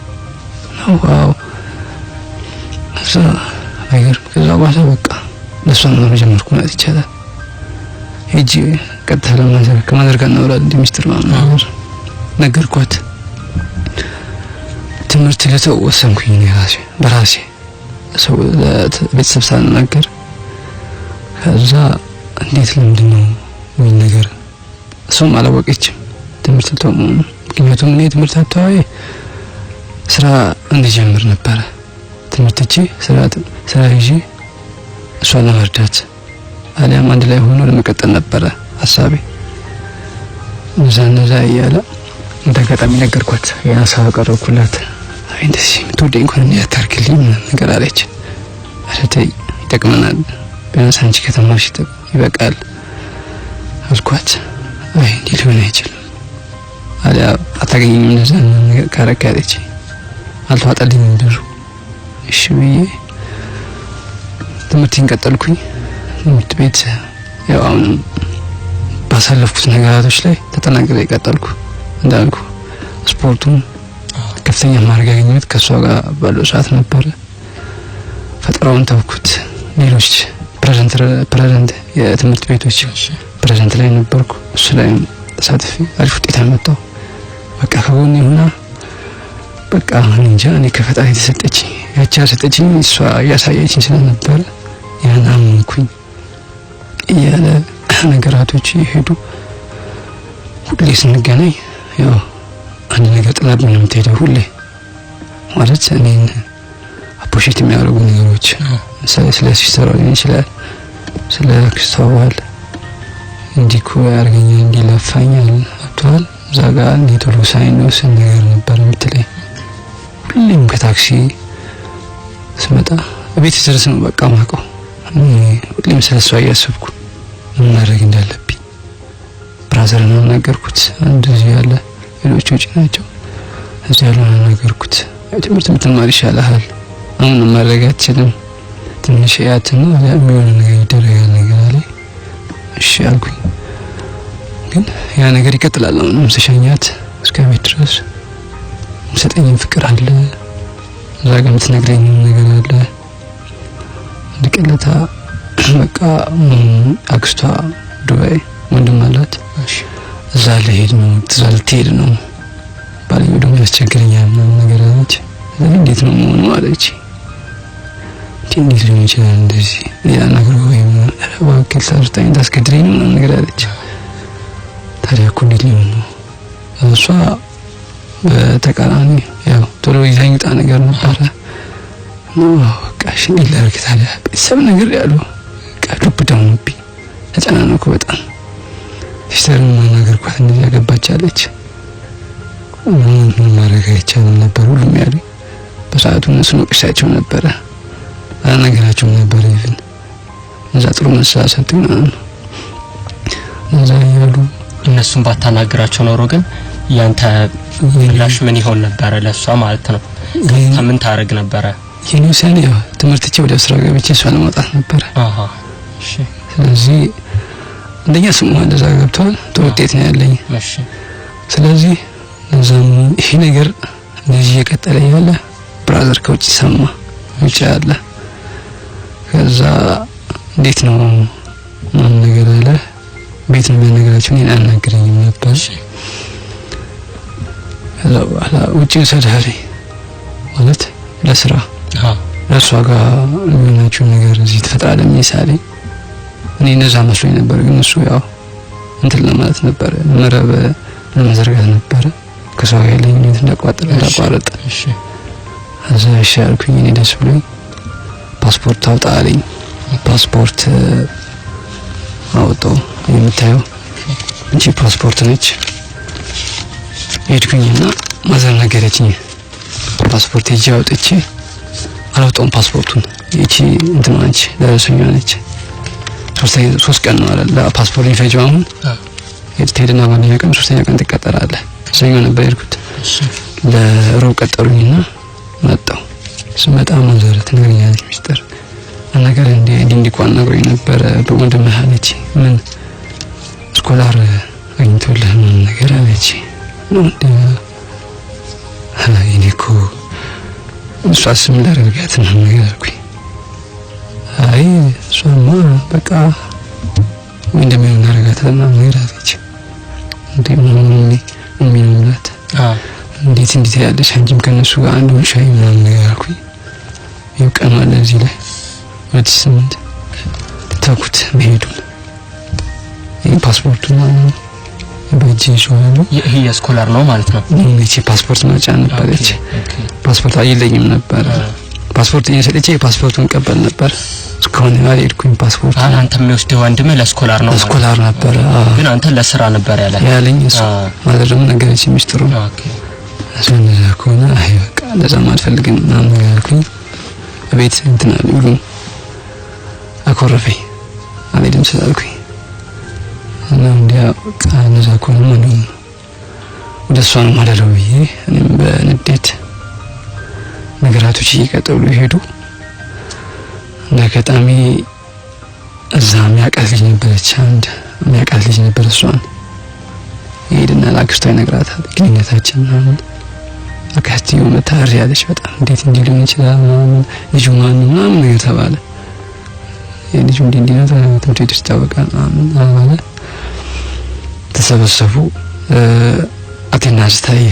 Speaker 1: ዋው ከዛ በኋላ በቃ ለሷን ነው ጀመርኩ ማለት ይቻላል ሄጂ ቀጥታ ከማዘር ጋር ነው እንደ ሚስጥር ማለት ነገርኳት ትምህርት ለተወሰንኩኝ በራሴ ሰው ቤተሰብ ሳልናገር ከዛ እንዴት ለምንድነው ምን ነገር እሱም አላወቀችም ትምህርት ምክንያቱም እኔ ትምህርት አጣዋይ ስራ እንጀምር ነበር ትምህርት እቺ ስራ ይዤ እሷን ለመርዳት አሊያም አንድ ላይ ሆኖ ለመቀጠል ነበረ ሐሳቤ። እዛ እያለ እንደገጣሚ ነገርኳት። የሐሳብ አቀረብኩላት። አይ እንደዚህ የምትወደኝ እንኳን ያታርክልኝ ነገር አለች። ኧረ ተይ ይጠቅመናል፣ ቢያንስ አንቺ ከተማርሽ ይበቃል አልኳት። አይ እንዲህ ሊሆን አይችልም አሊያ አታገኝም እንደዛ ነገር ካረጋለች። አልተዋጠልኝም ብዙ። እሺ ብዬ ትምህርቴን ቀጠልኩኝ። ትምህርት ቤት ያው አሁን ባሳለፍኩት ነገራቶች ላይ ተጠናክሬ ቀጠልኩ። እንዳልኩ ስፖርቱን ከፍተኛ ማድረግ ያገኘሁት ከሷ ጋር ባለው ሰዓት ነበር። ፈጠራውን ተውኩት። ሌሎች ፕሬዘንት የትምህርት ቤቶች ፕሬዘንት ላይ ነበርኩ። እሱ ላይ ተሳትፌ አሪፍ ውጤት አመጣሁ። በቃ ከጎኔ ሆና በቃ እንጃ እኔ ከፈጣሪ ተሰጠች ያቺ ሰጠችኝ እሷ ያሳየችኝ ስለነበረ ያን አመንኩኝ እያለ ነገራቶች ይሄዱ። ሁሌ ስንገናኝ ያው አንድ ነገር ጥላብኝ ነው የምትሄደው። ሁሌ ማለት እኔን አፖሺት የሚያደርጉ ነገሮች ስለ ሲስተሯ ሊሆን ይችላል፣ ስለ ክስተዋል እንዲኮ ያርገኛል እንዲለፋኛል አጥቷል ዛጋ ኔቶሎ ሳይኖስ ነገር ነበር የምትለኝ። ሁሌም ከታክሲ ስመጣ ቤት ድረስ ነው በቃ ማውቀው። ሁሌም ስለሷ እያሰብኩ ምን ማድረግ እንዳለብኝ ብራዘር ነው ነገርኩት። እንደዚህ ያለ ሌሎች ውጪ ናቸው እዚህ ያለው ነገርኩት። ትምህርት ምትማር ይሻላል፣ አሁን ማድረግ አትችልም፣ ትንሽ ያትና የሚሆን ነገር ይደረጋል ነገር አለ። እሺ አልኩኝ። ግን ያ ነገር ይቀጥላል። አሁንም ስሸኛት እስከ ቤት ድረስ ሰጠኝም ፍቅር አለ፣ እዛ ጋር የምትነግረኝ ነገር አለ። ልቀለታ በቃ አክስቷ ዱባይ ወንድም አላት። እዛ ልሄድ ነው ትሄድ ነው ባልየው ደግሞ ያስቸግረኛል ነገር አለች። እንዴት ነው መሆኑ አለች። እንዴት ሊሆን ይችላል እንደዚህ ያ ነገር ወይም ዋክል ሰርታኝ ታስገድረኝ ነው ነገር አለች። ታዲያ እኮ እንዴት ሊሆን ነው? እሷ በተቃራኒ ያው ቶሎ ይዛኝ ጣ ነገር ነበረ ነው በቃ ሽኒ ላርክ ታዲያ ቤተሰብ ነገር ያለው ቃዱብ ደውንብኝ ተጨናነኩ በጣም። ሲስተርን ማናገርኳት እንደዚህ ያገባች አለች። ምን ማድረግ አይቻልም ነበር ሁሉም ያሉኝ። በሰዓቱ እነሱ ነው ቅሳቸው ነበረ አናገራቸው ነበር። ይሄን እዛ ጥሩ መሳሳቱን እዛ ያሉ
Speaker 2: እነሱን ባታናገራቸው ኖሮ ግን ያንተ ምላሽ ምን ይሆን ነበር ለሷ ማለት ነው? ምን ታረግ ነበር?
Speaker 1: የኒውሰን ያው ትምህርትቼ ወደ ስራ ገብቼ እሷን ማውጣት ነበር።
Speaker 2: እሺ
Speaker 1: ስለዚህ እንደኛ ስሙ እንደዛ ገብቷል። ተውጤት ነው ያለኝ።
Speaker 2: እሺ
Speaker 1: ስለዚህ እዛም ይሄ ነገር እንደዚህ የቀጠለ ያለ ብራዘር ከውጭ ሰማ ውጭ ያለ ከዛ እንዴት ነው ማን ነገር አለ ቤት ነው የሚያነግራቸው እኔን አናግረኝም ነበር። ከዛ በኋላ ውጭ ሰዳሪ ማለት ለስራ ለሷ ጋር የሚሆናቸው ነገር እዚህ ተፈጥራለህ ሚሳሌ እኔ እንደዛ መስሎኝ ነበር። ግን እሱ ያው እንትን ለማለት ነበር መረብ ለመዘርጋት ነበር ከሷ ጋር ያለኝ እንዳቋረጥ። እሺ እዛ እሺ አልኩኝ። እኔ ደስ ብሎኝ ፓስፖርት አውጣ አለኝ። ፓስፖርት አውጣው የምታየው እንጂ ፓስፖርት ነች። ሄድኩኝና ማዘር ነገረችኝ። ፓስፖርት ሄጄ አውጥቼ አላውጣውም ፓስፖርቱን እቺ እንትን አንቺ ለረሰኛ ነች። ሶስት ቀን ነው አይደል ፓስፖርት ይፈጅው። አሁን ሄድና ማንኛ ቀን ሶስተኛ ቀን ትቀጠራለህ። ሰኞ ነበር ሄድኩት። ለሮብ ቀጠሩኝና መጣሁ። ስመጣ ማዘር ትነግረኛለች ሚስጥር ነገር እንዲቋን ነግሮኝ ነበር። በወንድም አለች ምን ስኮላር አግኝቶልህ ምን ነገር አለች ነው እንደ እኔኮ እሷስ ምን ላደርጋት ነው ነገር አልኩኝ። አይ እሷማ በቃ ወንድሜ ምን አደረጋትና ነገር አለች። ምን ምንላት እንዴት ያለሽ አንቺም ከነሱ ጋር አንድ ሻይ ምናምን ነገር አልኩኝ። ይውቀና ለዚህ ላይ ወደ 8 ተኩት መሄዱን ፓስፖርቱን በእጄ ይዟል።
Speaker 2: ይሄ የስኮላር ነው ማለት ነው።
Speaker 1: እቺ ፓስፖርት መጫን ነበረች። ፓስፖርት አይለኝም ነበር። ፓስፖርት እየሰጠች ፓስፖርቱን ቀበል ነበር እስካሁን ያልሄድኩኝ ፓስፖርት
Speaker 2: አንተ የሚወስደው ወንድምህ ለስኮላር ነው
Speaker 1: ስኮላር ነበር
Speaker 2: ግን አንተ ለስራ ነበር ያለኝ
Speaker 1: እሱ ማለት ደግሞ ነገረች ሚስጥሩ ኦኬ ስለዚህ ከሆነ አይ በቃ ለዛ ማልፈልግም ምናምን ያልኩኝ ቤት እንትና ሁሉ አኮረፈኝ አልሄድም ስላልኩኝ እና እንዲያ በቃ ለዛ ከሆነ ምንም ወደ እሷ ነው ማደረው ብዬ እኔም በንዴት ነገራቶች እየቀጠሉ ሄዱ ለከታሚ እዛም ያቀልኝ ነበረች አንድ የሚያቀልኝ ነበር እሷን ይሄድና ላክስቷ ይነግራታል ግንኙነታችን ምናምን አካስቲው መታር ያለች በጣም እንዴት እንዲሉኝ ይችላል ልጁ ማን ምናምን ነገር ተባለ የልጁ እንዲህ ነው ትምህርት ውስጥ ታወቃል ምናምን ተሰበሰቡ አቴናስ ታየ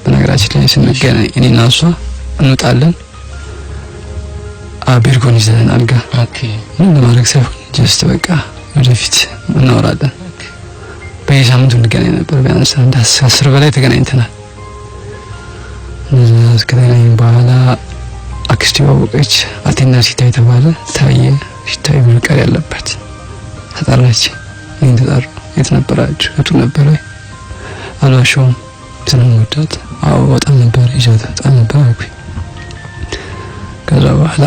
Speaker 1: በነገራችን ላይ ስንገናኝ እኔና እሷ እንወጣለን አቤርጎን ይዘን አልጋ
Speaker 2: ኦኬ
Speaker 1: ምን ለማድረግ ሳይሆን ጀስት በቃ ወደፊት እናወራለን በየሳምንቱ እንገናኝ ነበር ቢያንስ አንድ 10 በላይ ተገናኝተናል እስከተገናኘን በኋላ አክስቲው አወቀች አቴናስ ሲታይ ተባለ ታየ ሲታይ ብልቀር ያለበት ተጣራች እኔን ተጣራ የት ነበራችሁ እቱ ነበር አልዋሸውም ስለምወዳት አዎ በጣም ነበር ይዘት በጣም ነበር አልኩኝ ከዛ በኋላ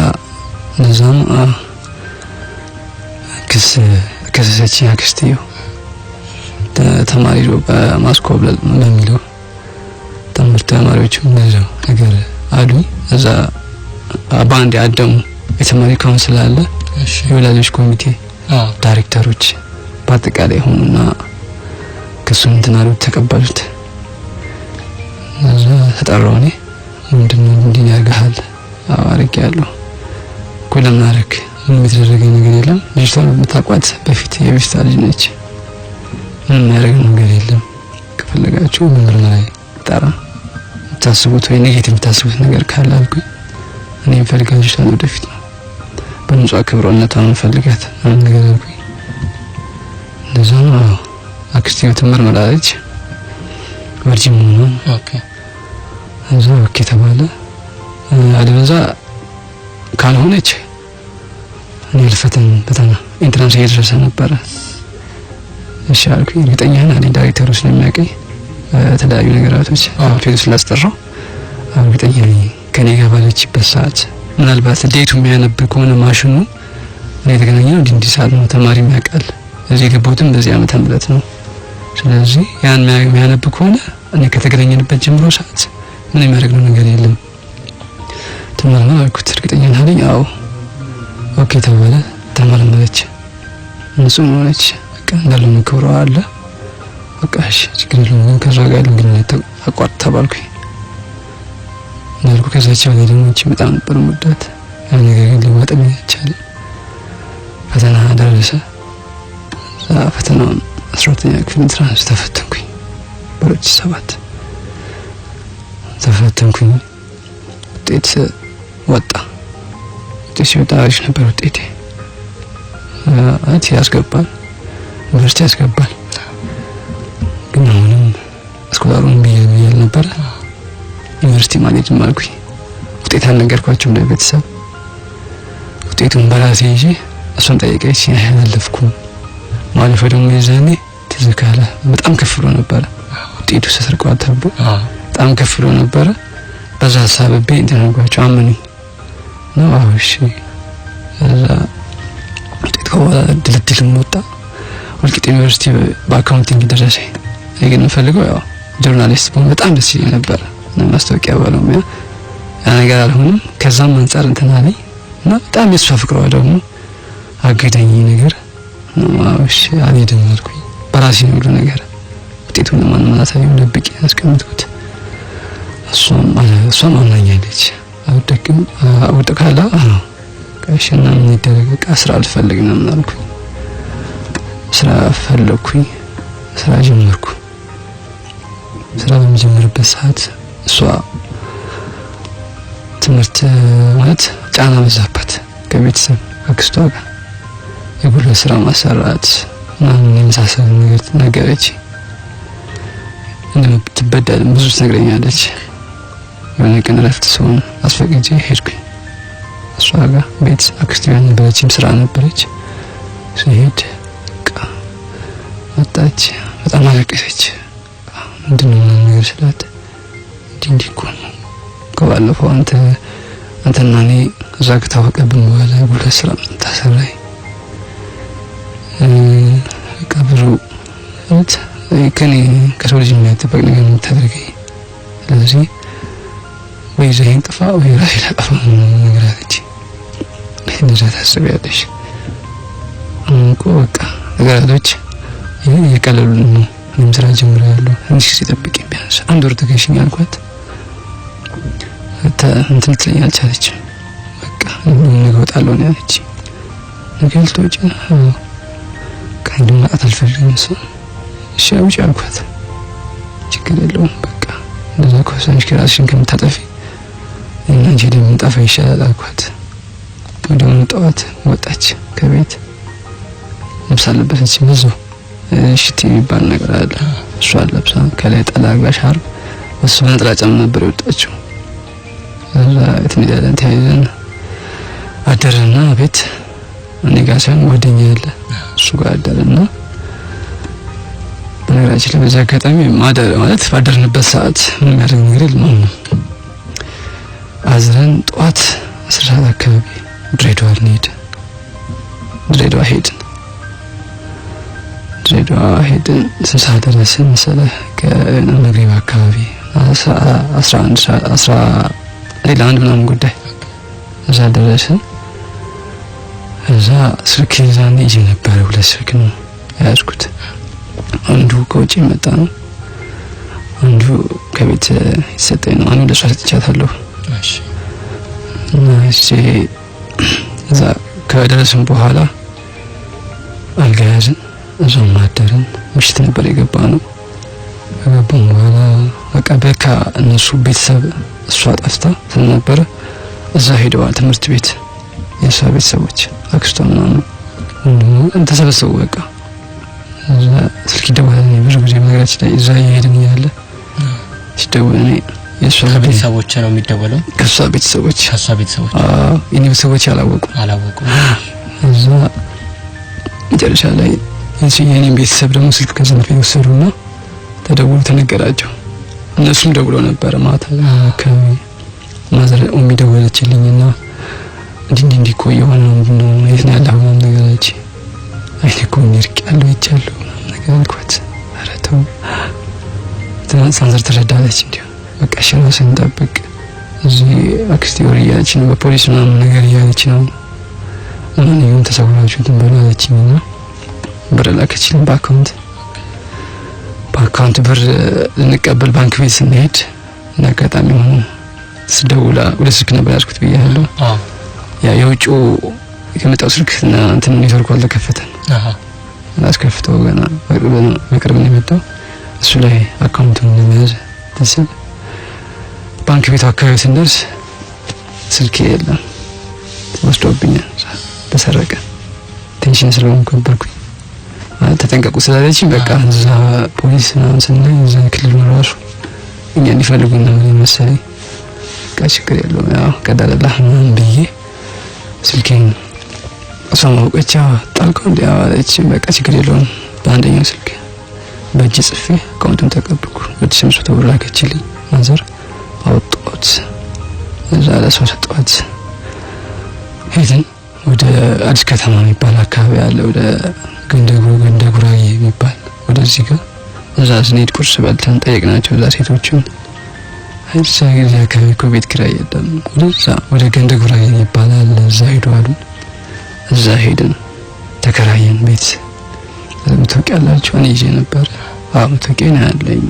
Speaker 1: ለዛም ከሰሰችኝ አክስቲው ተማሪው በማስኮብለል በሚለው ትምህርት ተማሪዎች እንደዛው ነገር አሉ እዛ ባንድ ያደሙ የተማሪ ካውንስል አለ የወላጆች ኮሚቴ ዳይሬክተሮች በአጠቃላይ ሆኑና ከሱም ተናሩ ተቀበሉት እዛ ተጠራው እኔ ምንድነው እንዲህ ያርጋል አዋርክ ያለው ኮለም አረክ ምን የተደረገ ነገር የለም ልጅቷን መታቋት በፊት የቤስታ ልጅ ነች ምን ያደረገ ነገር የለም ከፈለጋችሁ ምንም ላይ ጠራ ታስቡት ወይ ኔጌቲቭ ታስቡት ነገር ካለ አልኩኝ እኔም ፈልጋችሁ ታለው ወደፊት ነው በንጹህ አክብሮነቷን ፈልጋት ምን ነገር አልኩኝ እንደዛ ነው አክስቲው ተመርመራለች ቨርጂን ነው
Speaker 2: ኦኬ
Speaker 1: እዛ ኦኬ ተባለ አለበዛ ካልሆነች እኔ ልፈተን በተና ኢንትራንስ እየደረሰ ነበረ እሺ አልኩኝ እርግጠኛ ነኝ ዳይሬክተሩ ስለሚያውቀኝ ተለያዩ ነገራቶች ፌስ ላስጠራው እርግጠኛ ነኝ ከኔ ጋር ባለችበት ሰዓት ምናልባት ዴቱ የሚያነብ ከሆነ ማሽኑ እኔ የተገናኘው እንዲሳል ነው ተማሪ የሚያውቃል እዚህ ገቦትም በዚህ ዓመተ ምህረት ነው ስለዚህ ያን የሚያነብ ከሆነ እኔ ከተገናኘንበት ጀምሮ ሰዓት ምን የሚያደርገው ነገር የለም ተመረመረ አልኩት እርግጠኛ ነኝ አዎ ኦኬ ተባለ ተመረመረች ንጹህ ነች በቃ እንዳለው ምክሮ አለ በቃ እሺ ችግር የለውም ከዛ ጋር ግንኙነት አቋርጥ ተባልኩኝ እንዳልኩ ከዛች ወዲህ ደግሞ እቺ በጣም ነበር ሙዳት ያን ነገር ግን ለማጠም ይቻላል ፈተና ደረሰ ፈተናውን 12ኛ ክፍል ትራንስ ተፈተንኩኝ በሮች 7 ተፈተንኩኝ ውጤት ወጣ ውጤት ሲወጣ አሪፍ ነበር ውጤቴ አት ያስገባል ዩኒቨርሲቲ ያስገባል ግን አሁንም ስኮላሩን ቢያል ነበር ዩኒቨርሲቲ ማለት ማልኩኝ ውጤት አልነገርኳቸው ለቤተሰብ ውጤቱን በራሴ ይዤ እሱን ጠይቄች ያለፍኩ ማለት ደግሞ የዛኔ ተዘካለ በጣም ከፍሎ ነበር ውጤቱ ተሰርቋል ተብሎ በጣም ከፍሎ ነበር በዛ ሐሳብቤ እንደነጓቸው አመኑ ነው እሺ እዛ ውጤቱ ድልድል ወጣ ወልቂጤ ዩኒቨርሲቲ በአካውንቲንግ ደረሰ ግን ፈልገው ያው ጆርናሊስት በጣም ደስ ይል ነበር ማስታወቂያ ባለሙያ ነገር አልሆነም ከዛም አንፃር እንተናለኝ እና በጣም የሷ ፍቅሯ ደግሞ አገደኝ ነገር ነው እሺ አልሄድም አልኩኝ በራሴ ነው ነገር ውጤቱን ማንንም አሳየው ደብቄ አስቀምጥኩት እሷም አምናኛለች አውጥካላ ቀሽና ምን ይደረግ በቃ ስራ አልፈልግም ምናምን አልኩኝ ስራ ፈለኩኝ ስራ ጀመርኩ ስራ በመጀመርበት ሰዓት እሷ ትምህርት ማለት ጫና በዛባት ከቤተሰብ አክስቷ ጋር የጉልበት ስራ ማሰራት ምናምን የመሳሰሉ ነገሮች እንደምትበደል ብዙ ትነግረኛለች የሆነ ቀን ረፍት ሲሆን አስፈቅጄ ሄድኩኝ እሷ ጋር ቤት አክስቴ ነበረችም ስራ ነበረች። ሲሄድ መጣች። በጣም አለቀሰች። ምንድነው ነገር ስላት እንዲህ እኮ ነው ከባለፈው አንተና እኔ እዛ ከታወቀብን በኋላ ጉልበት ስራ ታሰራይ ቀብሩ ከኔ ከሰው ልጅ የሚያጠበቅ ነገር የምታደርገኝ ስለዚህ ወይ ዘይን ጥፋ ወይ ራሴ ላጠፋ ነገር አለች። እንደዛ ታስቢያለሽ እንኮ በቃ ነገራቶች የቀለሉልን ነው። እኔም ስራ ጀምሬያለሁ ትንሽ ጊዜ ጠብቂኝ ቢያንስ አንድ ወር ተገሽኝ አልኳት። እንትን ትለኝ አልቻለችም። በቃ ነገ እወጣለሁ ነው ያለች። ነገ ልትወጪ ከአንድ ማጣት አልፈልግም እሱ እሺ አውጪ አልኳት። ችግር የለውም በቃ እንደዛ ከወሰንሽ ከራስሽን ከምታጠፊ እና እንጂ ለምን ጠፋ ይሻላል አልኳት። ወዲያውኑ ጠዋት ወጣች ከቤት። ልብስ አለበሰች ብዙ ሽቲ የሚባል ነገር አለ እሷ ለብሳ ከላይ ጠላጋ ሻርፕ እሱ ነጠላ ጫማ ነበር የወጣችው። እዛ እትንያለን ተያይዘን አደረና ቤት እኔ ጋር ሳይሆን ጓደኛ ያለ እሱ ጋር አደረና በነገራችን ላይ በዛ አጋጣሚ ማደር ማለት ባደርንበት ሰዓት ምንም ያደርግ ነገር የለም። አዝረን ጠዋት 10 ሰዓት አካባቢ ድሬዳዋ ሄድን። 6 ሰዓት ደረስን መሰለህ ከመግሪብ አካባቢ 11 ሰዓት ለአንድ ምናምን ጉዳይ እዛ ደረስን። እዛ ስልክ ይዛኔ ይዤ ነበር። 2 ስልክ ነው ያዝኩት። አንዱ ከውጪ መጣ ነው፣ አንዱ ከቤት ይሰጠኝ ነው። አንዱ ለሷ ሰጥቻታለሁ። እሺ እና እዛ ከደረስን በኋላ አልጋ ያዝን። እዛው ማደርን። ምሽት ነበር የገባነው። ከገባን በኋላ በቃ እነሱ ቤተሰብ እሷ ጠፍታ ስለነበረ እዛ ሄደዋል ትምህርት ቤት። የእሷ ቤተሰቦች አክስቷ ምናምን ተሰበሰቡ። በቃ እዛ ስልክ ይደወላል። ብዙ ጊዜ ነገራችን ላይ እዛ እየሄድን እያለ ሲደወል እኔ የእሷ
Speaker 2: ቤተሰቦች ነው የሚደወለው።
Speaker 1: ከእሷ ቤተሰቦች የኔ ቤተሰቦች አላወቁም። እዛ መጨረሻ ላይ የኔ ቤተሰብ ደግሞ ስልክ ከዘንፈ ወሰዱና ተደውሎ ተነገራቸው። እነሱም ደውሎ ነበር ማታ ከማዘር ደወለችልኝና እንዲህ ቆየው ነው የት ነው ያለው ምናምን ነገር አለች። አይኔኮ ንርቅ ያለው ይቻለው ነገር አልኳት። ኧረ ተው ትናንት ተረዳለች። እንዲሁ በቃ ራስን ጠብቅ እዚህ አክስቴ ወሬ እያለች ነው በፖሊስ ምናምን ነገር እያለች ነው ማንኛውም ተሰውራችሁ ትንበላለችኝና ብር ላከችልኝ በአካውንት ብር ልንቀበል ባንክ ቤት ስንሄድ አጋጣሚ ሆኖ ስደውላ ወደ ስልክ ነበር ያዝኩት ብያለሁ። የውጭው የመጣው ስልክ እና እንትን ኔትወርኩ አልተከፈተም። አስከፍተው ገና በቅርብ ነው የመጣው። እሱ ላይ አካውንቱን ለመያዝ ተስል ባንክ ቤት አካባቢ ስንደርስ ስልክ የለም፣ ወስዶብኛል፣ ተሰረቀ። ቴንሽን ስለሆንኩኝ ተጠንቀቁ ስላለችኝ በቃ እዛ ፖሊስ ምናምን ስናይ እዛ ክልል ነው ራሱ እኛ እንዲፈልጉን ነው መሰለኝ። በቃ ችግር የለውም ያው ቀዳለላህ ምናምን ብዬ ስልኬን አሳማውቀቻ ጣልቀው እንዲያዋለች። በቃ ችግር የለውም በአንደኛው ስልክ በእጅ ጽፌ አካውንቱን ተቀበልኩ። 200 ብር ላከችልኝ ማዘር። አወጣሁት እዛ ለሰው ሰጠኋት። ሄድን ወደ አዲስ ከተማ የሚባል አካባቢ አለ፣ ወደ ገንደ ጉራጌ የሚባል ወደዚህ ጋር። እዛ ስንሄድ ቁርስ በልተን ጠየቅናቸው እዛ ሴቶችን። እዛ ጊዜ አካባቢ እኮ ቤት ኪራይ የለም፣ ወደ ገንደ ጉራጌ ይባላል እዛ ሄዱ አሉ። እዛ ሄድን ተከራየን ቤት። መታወቂያ አላችሁ? እኔ ይዤ ነበር። መታወቂያ ነው ያለኝ።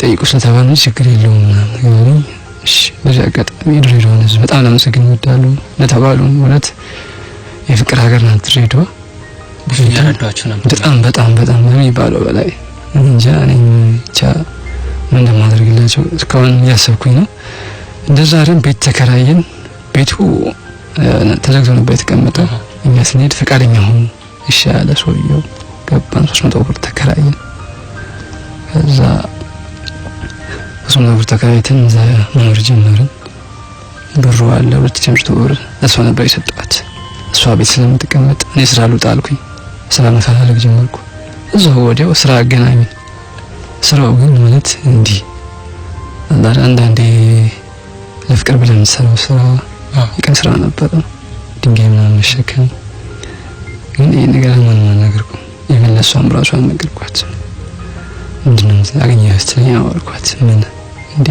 Speaker 1: ጠይቁ ስለተባለ ችግር የለውም ምናምን። እሺ በዚህ አጋጣሚ ድሬዳዋን ህዝብ በጣም ለመሰግን እወዳለሁ። ለተባሉ ማለት የፍቅር ሀገር ናት ድሬዳዋ።
Speaker 2: ብዙ ያረዳችሁ ነበር።
Speaker 1: በጣም በሚባለው በላይ እንጃ እኔ ብቻ ምን እንደማደርግላቸው እስካሁን እያሰብኩኝ ነው። እንደዛ አይደል ቤት ተከራየን። ቤቱ ተዘግቶ ነበር የተቀመጠው። እኛ ስንሄድ ፈቃደኛ ሆኑ። እሺ ያለ ሰውየው ገባን። 300 ብር ተከራየን። ከዛ 300 ብር ተከራይተን እዛ መኖር ጀመርን። ብሩ አለ 200 ብር እሷ ነበር የሰጠኋት። እሷ ቤት ስለምትቀመጥ እኔ ስራ ልውጣ አልኩኝ። ስራ መፈላለግ ጀመርኩ። እዛው ወዲያው ስራ አገናኝ። ስራው ግን ማለት እንዲህ አንዳንዴ ለፍቅር ብለን ሰራው ስራ የቀን ስራ ነበር። ድንጋይ ምናምን መሸከም። ግን ይሄ ነገር ማን ነገርኩ የመለሷም ራሷን ነገርኳት። ምንድነው ያገኘኸው ስትለኝ አወርኳት። ምን እንዴ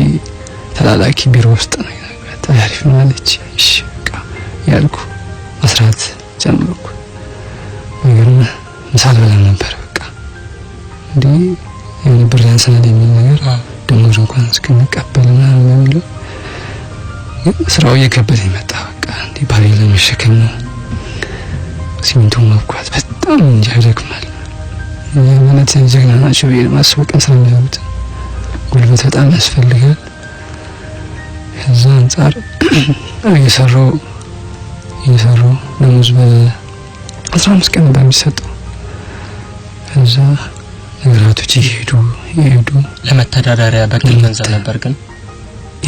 Speaker 1: ተላላኪ ቢሮ ውስጥ ነው ያገኘሁት። አሪፍ ነው አለች። እሺ በቃ ያልኩ መስራት ጀመርኩ። ነገር ምሳል በላ ነበር በቃ እንዴ የሆነ ብር ያንሰናል የሚል ነገር ደሞዝ እንኳን እስከምቀበልና ምናምን ስራው እየከበደኝ መጣ። በቃ እንዴ ባሪ ለመሸከም ነው ሲሚንቶ ማብኳት በጣም እንጃ ይደክማል። ማለት ጀግና ናቸው ብዬ ማስበው ቀን ስለሚያዩት ጉልበት በጣም ያስፈልጋል። ከዛ አንፃር እየሰራው ደሞዝ በ15 ቀን በሚሰጠው ከዛ ነገራቶች ይሄዱ
Speaker 2: ለመተዳደሪያ በቂ ገንዘብ ነበር። ግን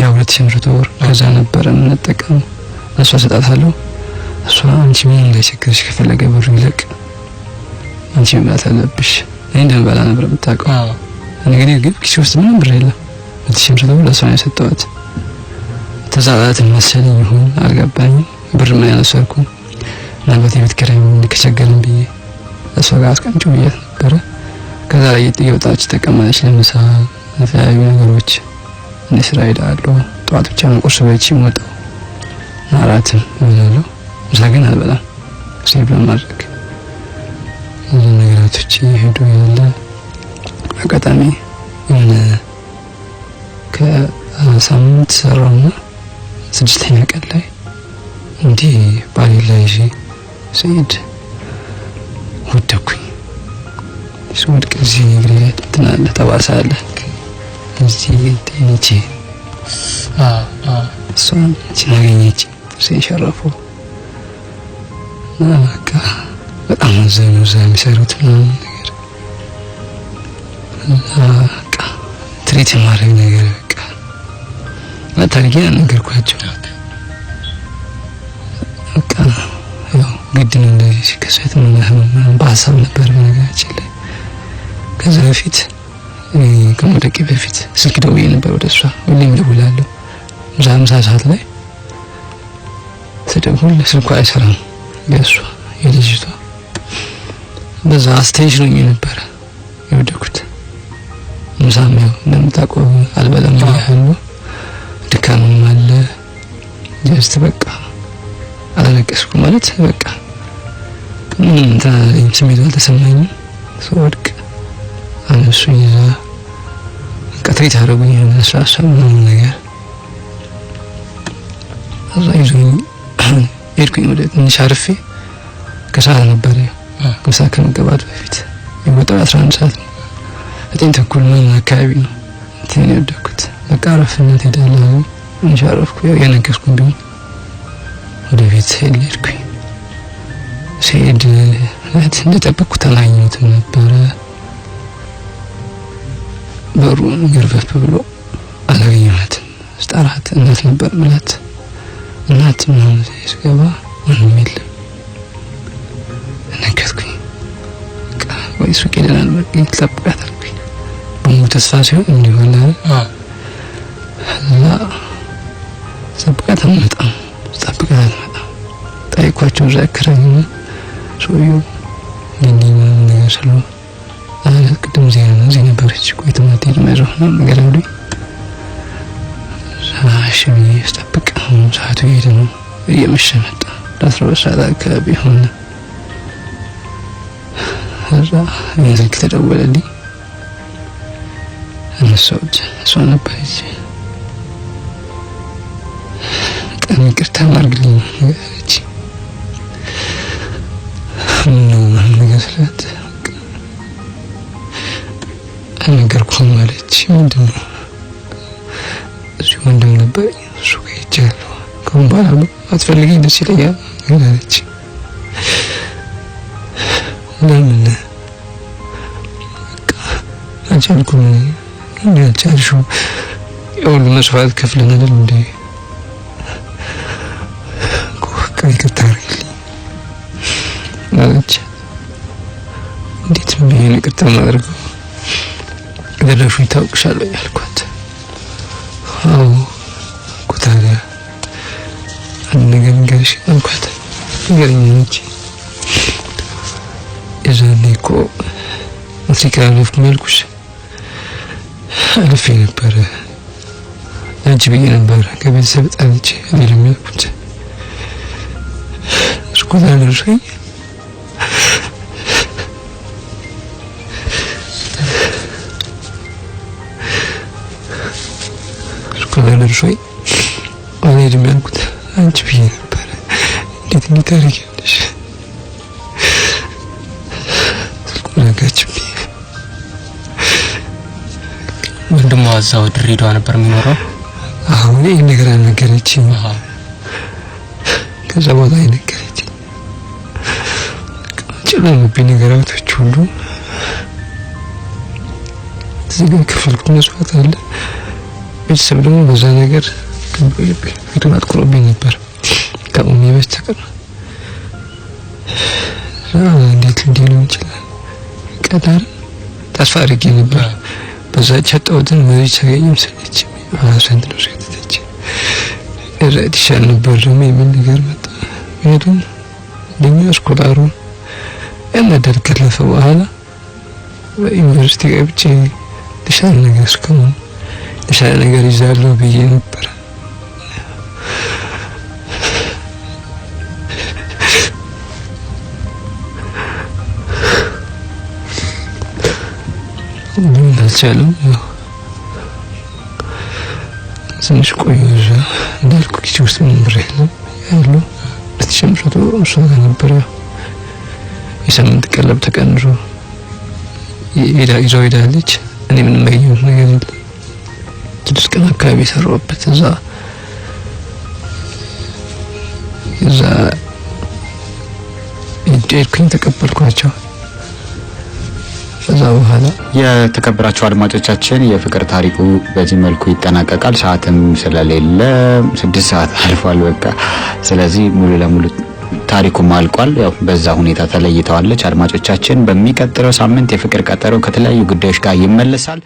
Speaker 1: ያው 200 ብር ከዛ ነበር የምንጠቀመው። እሷ ሰጣታለሁ። እሷ አንቺ ምን እንዳይቸግርሽ ከፈለገ ብሩ ይለቅ አንቺ መብላት አለብሽ። እኔ እንደምበላ ነበር የምታውቀው። እኔ ግን ኪስ ውስጥ ምንም ብር የለም። 200 ብር ለእሷ ነው የሰጠኋት። ተዛባት መሰለኝ ይሁን አልገባኝም። ብር ምን ያነሰርኩ ምናልባት የቤት ኪራይ ከቸገረኝ ብዬ እሷ ጋር አስቀምጬው ብዬ ነበረ። ከዛ ላይ እየወጣች ተቀማለች ለምሳ ለተለያዩ ነገሮች። እኔ ስራ ሄዳለሁ። ጠዋት ብቻ ነው ቁርስ በልቼ የምወጣው። አራትም እበላለሁ። ምሳ ግን አልበላም። ሴቭ ለማድረግ ነገራቶች ይሄዱ ያለ አጋጣሚ የሆነ ከሳምንት ሰራውና 6ኛ ቀን ላይ እንዲህ ባሌ ላይ ስሄድ ወደኩኝ። ስወድቅ እዚህ እግሬ ትናለ ጠባሳ አለ እዚህ ጤንቼ እሷን ሲናገኘች ሲሸረፉ በቃ በጣም አዘኑ። እዛ የሚሰሩት ነገር በቃ ትሪት ማድረግ ነገር በቃ ታሪክ ነገርኳቸው። በቃ ያው ግድ ነው እንደዚህ ሲከሰት ምናምን በሀሳብ ነበር በነገራችን ላይ። ከዛ በፊት ከመውደቄ በፊት ስልክ ደውዬ ነበር ወደ እሷ። ሁሌም እደውላለሁ። ምሳ ሰዓት ላይ ስደውል ስልኳ አይሰራም። የእሷ የልጅቷ በዛ አስቴንሽን ነበር የወደኩት። ምሳም ያው እንደምታውቀው አልበላም ያለው ድካምም አለ። ጀስት በቃ አለቀስኩ ማለት በቃ ምንም ስሜት አልተሰማኝም። ስወድቅ እነሱ ይዛ ቀጥሬት አደረጉኝ። ለስላሳ ምናምን ነገር እዛ ይዞኝ ሄድኩኝ ወደ ትንሽ አርፌ። ከሰዓት ነበር ምሳ ከመገባቱ በፊት የወጣው 11 ሰዓት ነው። 9:30 ምናምን አካባቢ ነው እንትን የወደኩት። በቃ አረፍነት ሄዳለሁ እንሻረፍኩ። ያው የነገስኩኝ ቢሆን ወደ ቤት ሄድኩኝ። ሲሄድ እንደጠበቅኩት አላየሁትም ነበረ። በሩን ገርበፍ ብሎ አላገኘኋትም። ስጠራት እናት ነበር ማለት እናት ምናምን ስገባ ምንም የለም። ነገርኩኝ በቃ ወይ ሱቅ ሄደናል በቃ ይጠብቃት አልኩኝ። በሙሉ ተስፋ ሲሆን እንዲሆን እና ጠብቃት አልመጣም። ጠይኳቸው እዛ አከራይና ሰውዬው እንዲህ ምናምን ነገር ስለው ቅድም እዚህ ነበረች ቆይ ትምህርት መዞህ ነው ነገር አሉኝ። እሺ ብዬ ስጠብቅ ሰዓቱ ሄደ ነው እየመሸ መጣ። 12 ሰዓት አካባቢ ሆነ። እዛ ስልክ ተደወለልኝ። አነሳሁት። እሷ ነበረች። በጣም ይቅርታ አድርግልኝ ነገረች። ነው ነገር ስላት ነገርኩህ ማለች። ምንድነው እዚህ ወንድም ነበር እሱ ጋር ሄጃለሁ። ከሁን በኋላ አትፈልጊኝ ደስ ይለኛል አለች። ለምን በቃ አልቻልኩም። እንዴ አልቻልሽው? የሁሉ መስዋዕት ከፍለን አይደል እንዴ አለች። እንዴት ነው ይሄን ይቅርታ ማድረግ? ገደፉኝ ታውቅሻለሁ ያልኳት። አዎ ኩታሪያ አንገንገሽ እንኳን ንገረኝ እንጂ የዛኔ እኮ አፍሪካ አለፍኩ ያልኩሽ አልፌ ነበረ። አንቺ ብዬ ነበር ከቤተሰብ ጣልቼ አይደለም ያልኩት። እስኩታ ደርሶኝ አልሄድም ያልኩት አንቺ ብዬ ነበር። እንዴት ታደርጊያለሽ? ስልኩ
Speaker 2: ወንድሟ እዛው ድሬዳዋ ነበር የሚኖረው።
Speaker 1: አሁን ይሄ ነገር አልነገረችኝ። ከዛ በኋላ ነገረችኝ። ጨለመብኝ ነገራቶች ሁሉ። እዚህ ግን ከፈልኩት መስዋዕት አለ። ቤተሰብ ደግሞ በዛ ነገር ፊቱን አጥቁሮብኝ ነበር ከኡሚ በስተቀር። እንዴት ሊሆን ይችላል? ቀዳር ተስፋ አድርጌ ነበር። በዛ ቻጣውትን መሪች አገኘም ሰለች አሰንት ነው ሰጥተች እረድ ይሻል ነበር ደግሞ የሚል ነገር መጣ። ምክንያቱም ለኛ ስኮላሩ እንደደል ከለፈ በኋላ በዩኒቨርሲቲ ገብቼ ለሻለ ነገር እስከሆነ ለሻለ ነገር ይዛለሁ ብዬ ነበር። ምን አልቻለም። ትንሽ ቆየሁ። እንዳልኩ ኪቺ ውስጥ ምን ብር ያለው በተሸምረቱ እሷ ጋር ነበር። የሳምንት ቀለብ ተቀንሶ ይዛው ሄዳለች። እኔ ምንም ያየሁት ነገር የለም። 6 ቀን አካባቢ ሰራሁበት እዛ እጄልኩኝ ተቀበልኳቸው። ከዛ በኋላ
Speaker 3: የተከበራችሁ አድማጮቻችን የፍቅር ታሪኩ በዚህ መልኩ ይጠናቀቃል። ሰዓትም ስለሌለ 6 ሰዓት አልፏል በቃ። ስለዚህ ሙሉ ለሙሉ ታሪኩም አልቋል። ያው በዛ ሁኔታ ተለይተዋለች። አድማጮቻችን በሚቀጥለው ሳምንት የፍቅር ቀጠሮ ከተለያዩ ጉዳዮች ጋር ይመለሳል።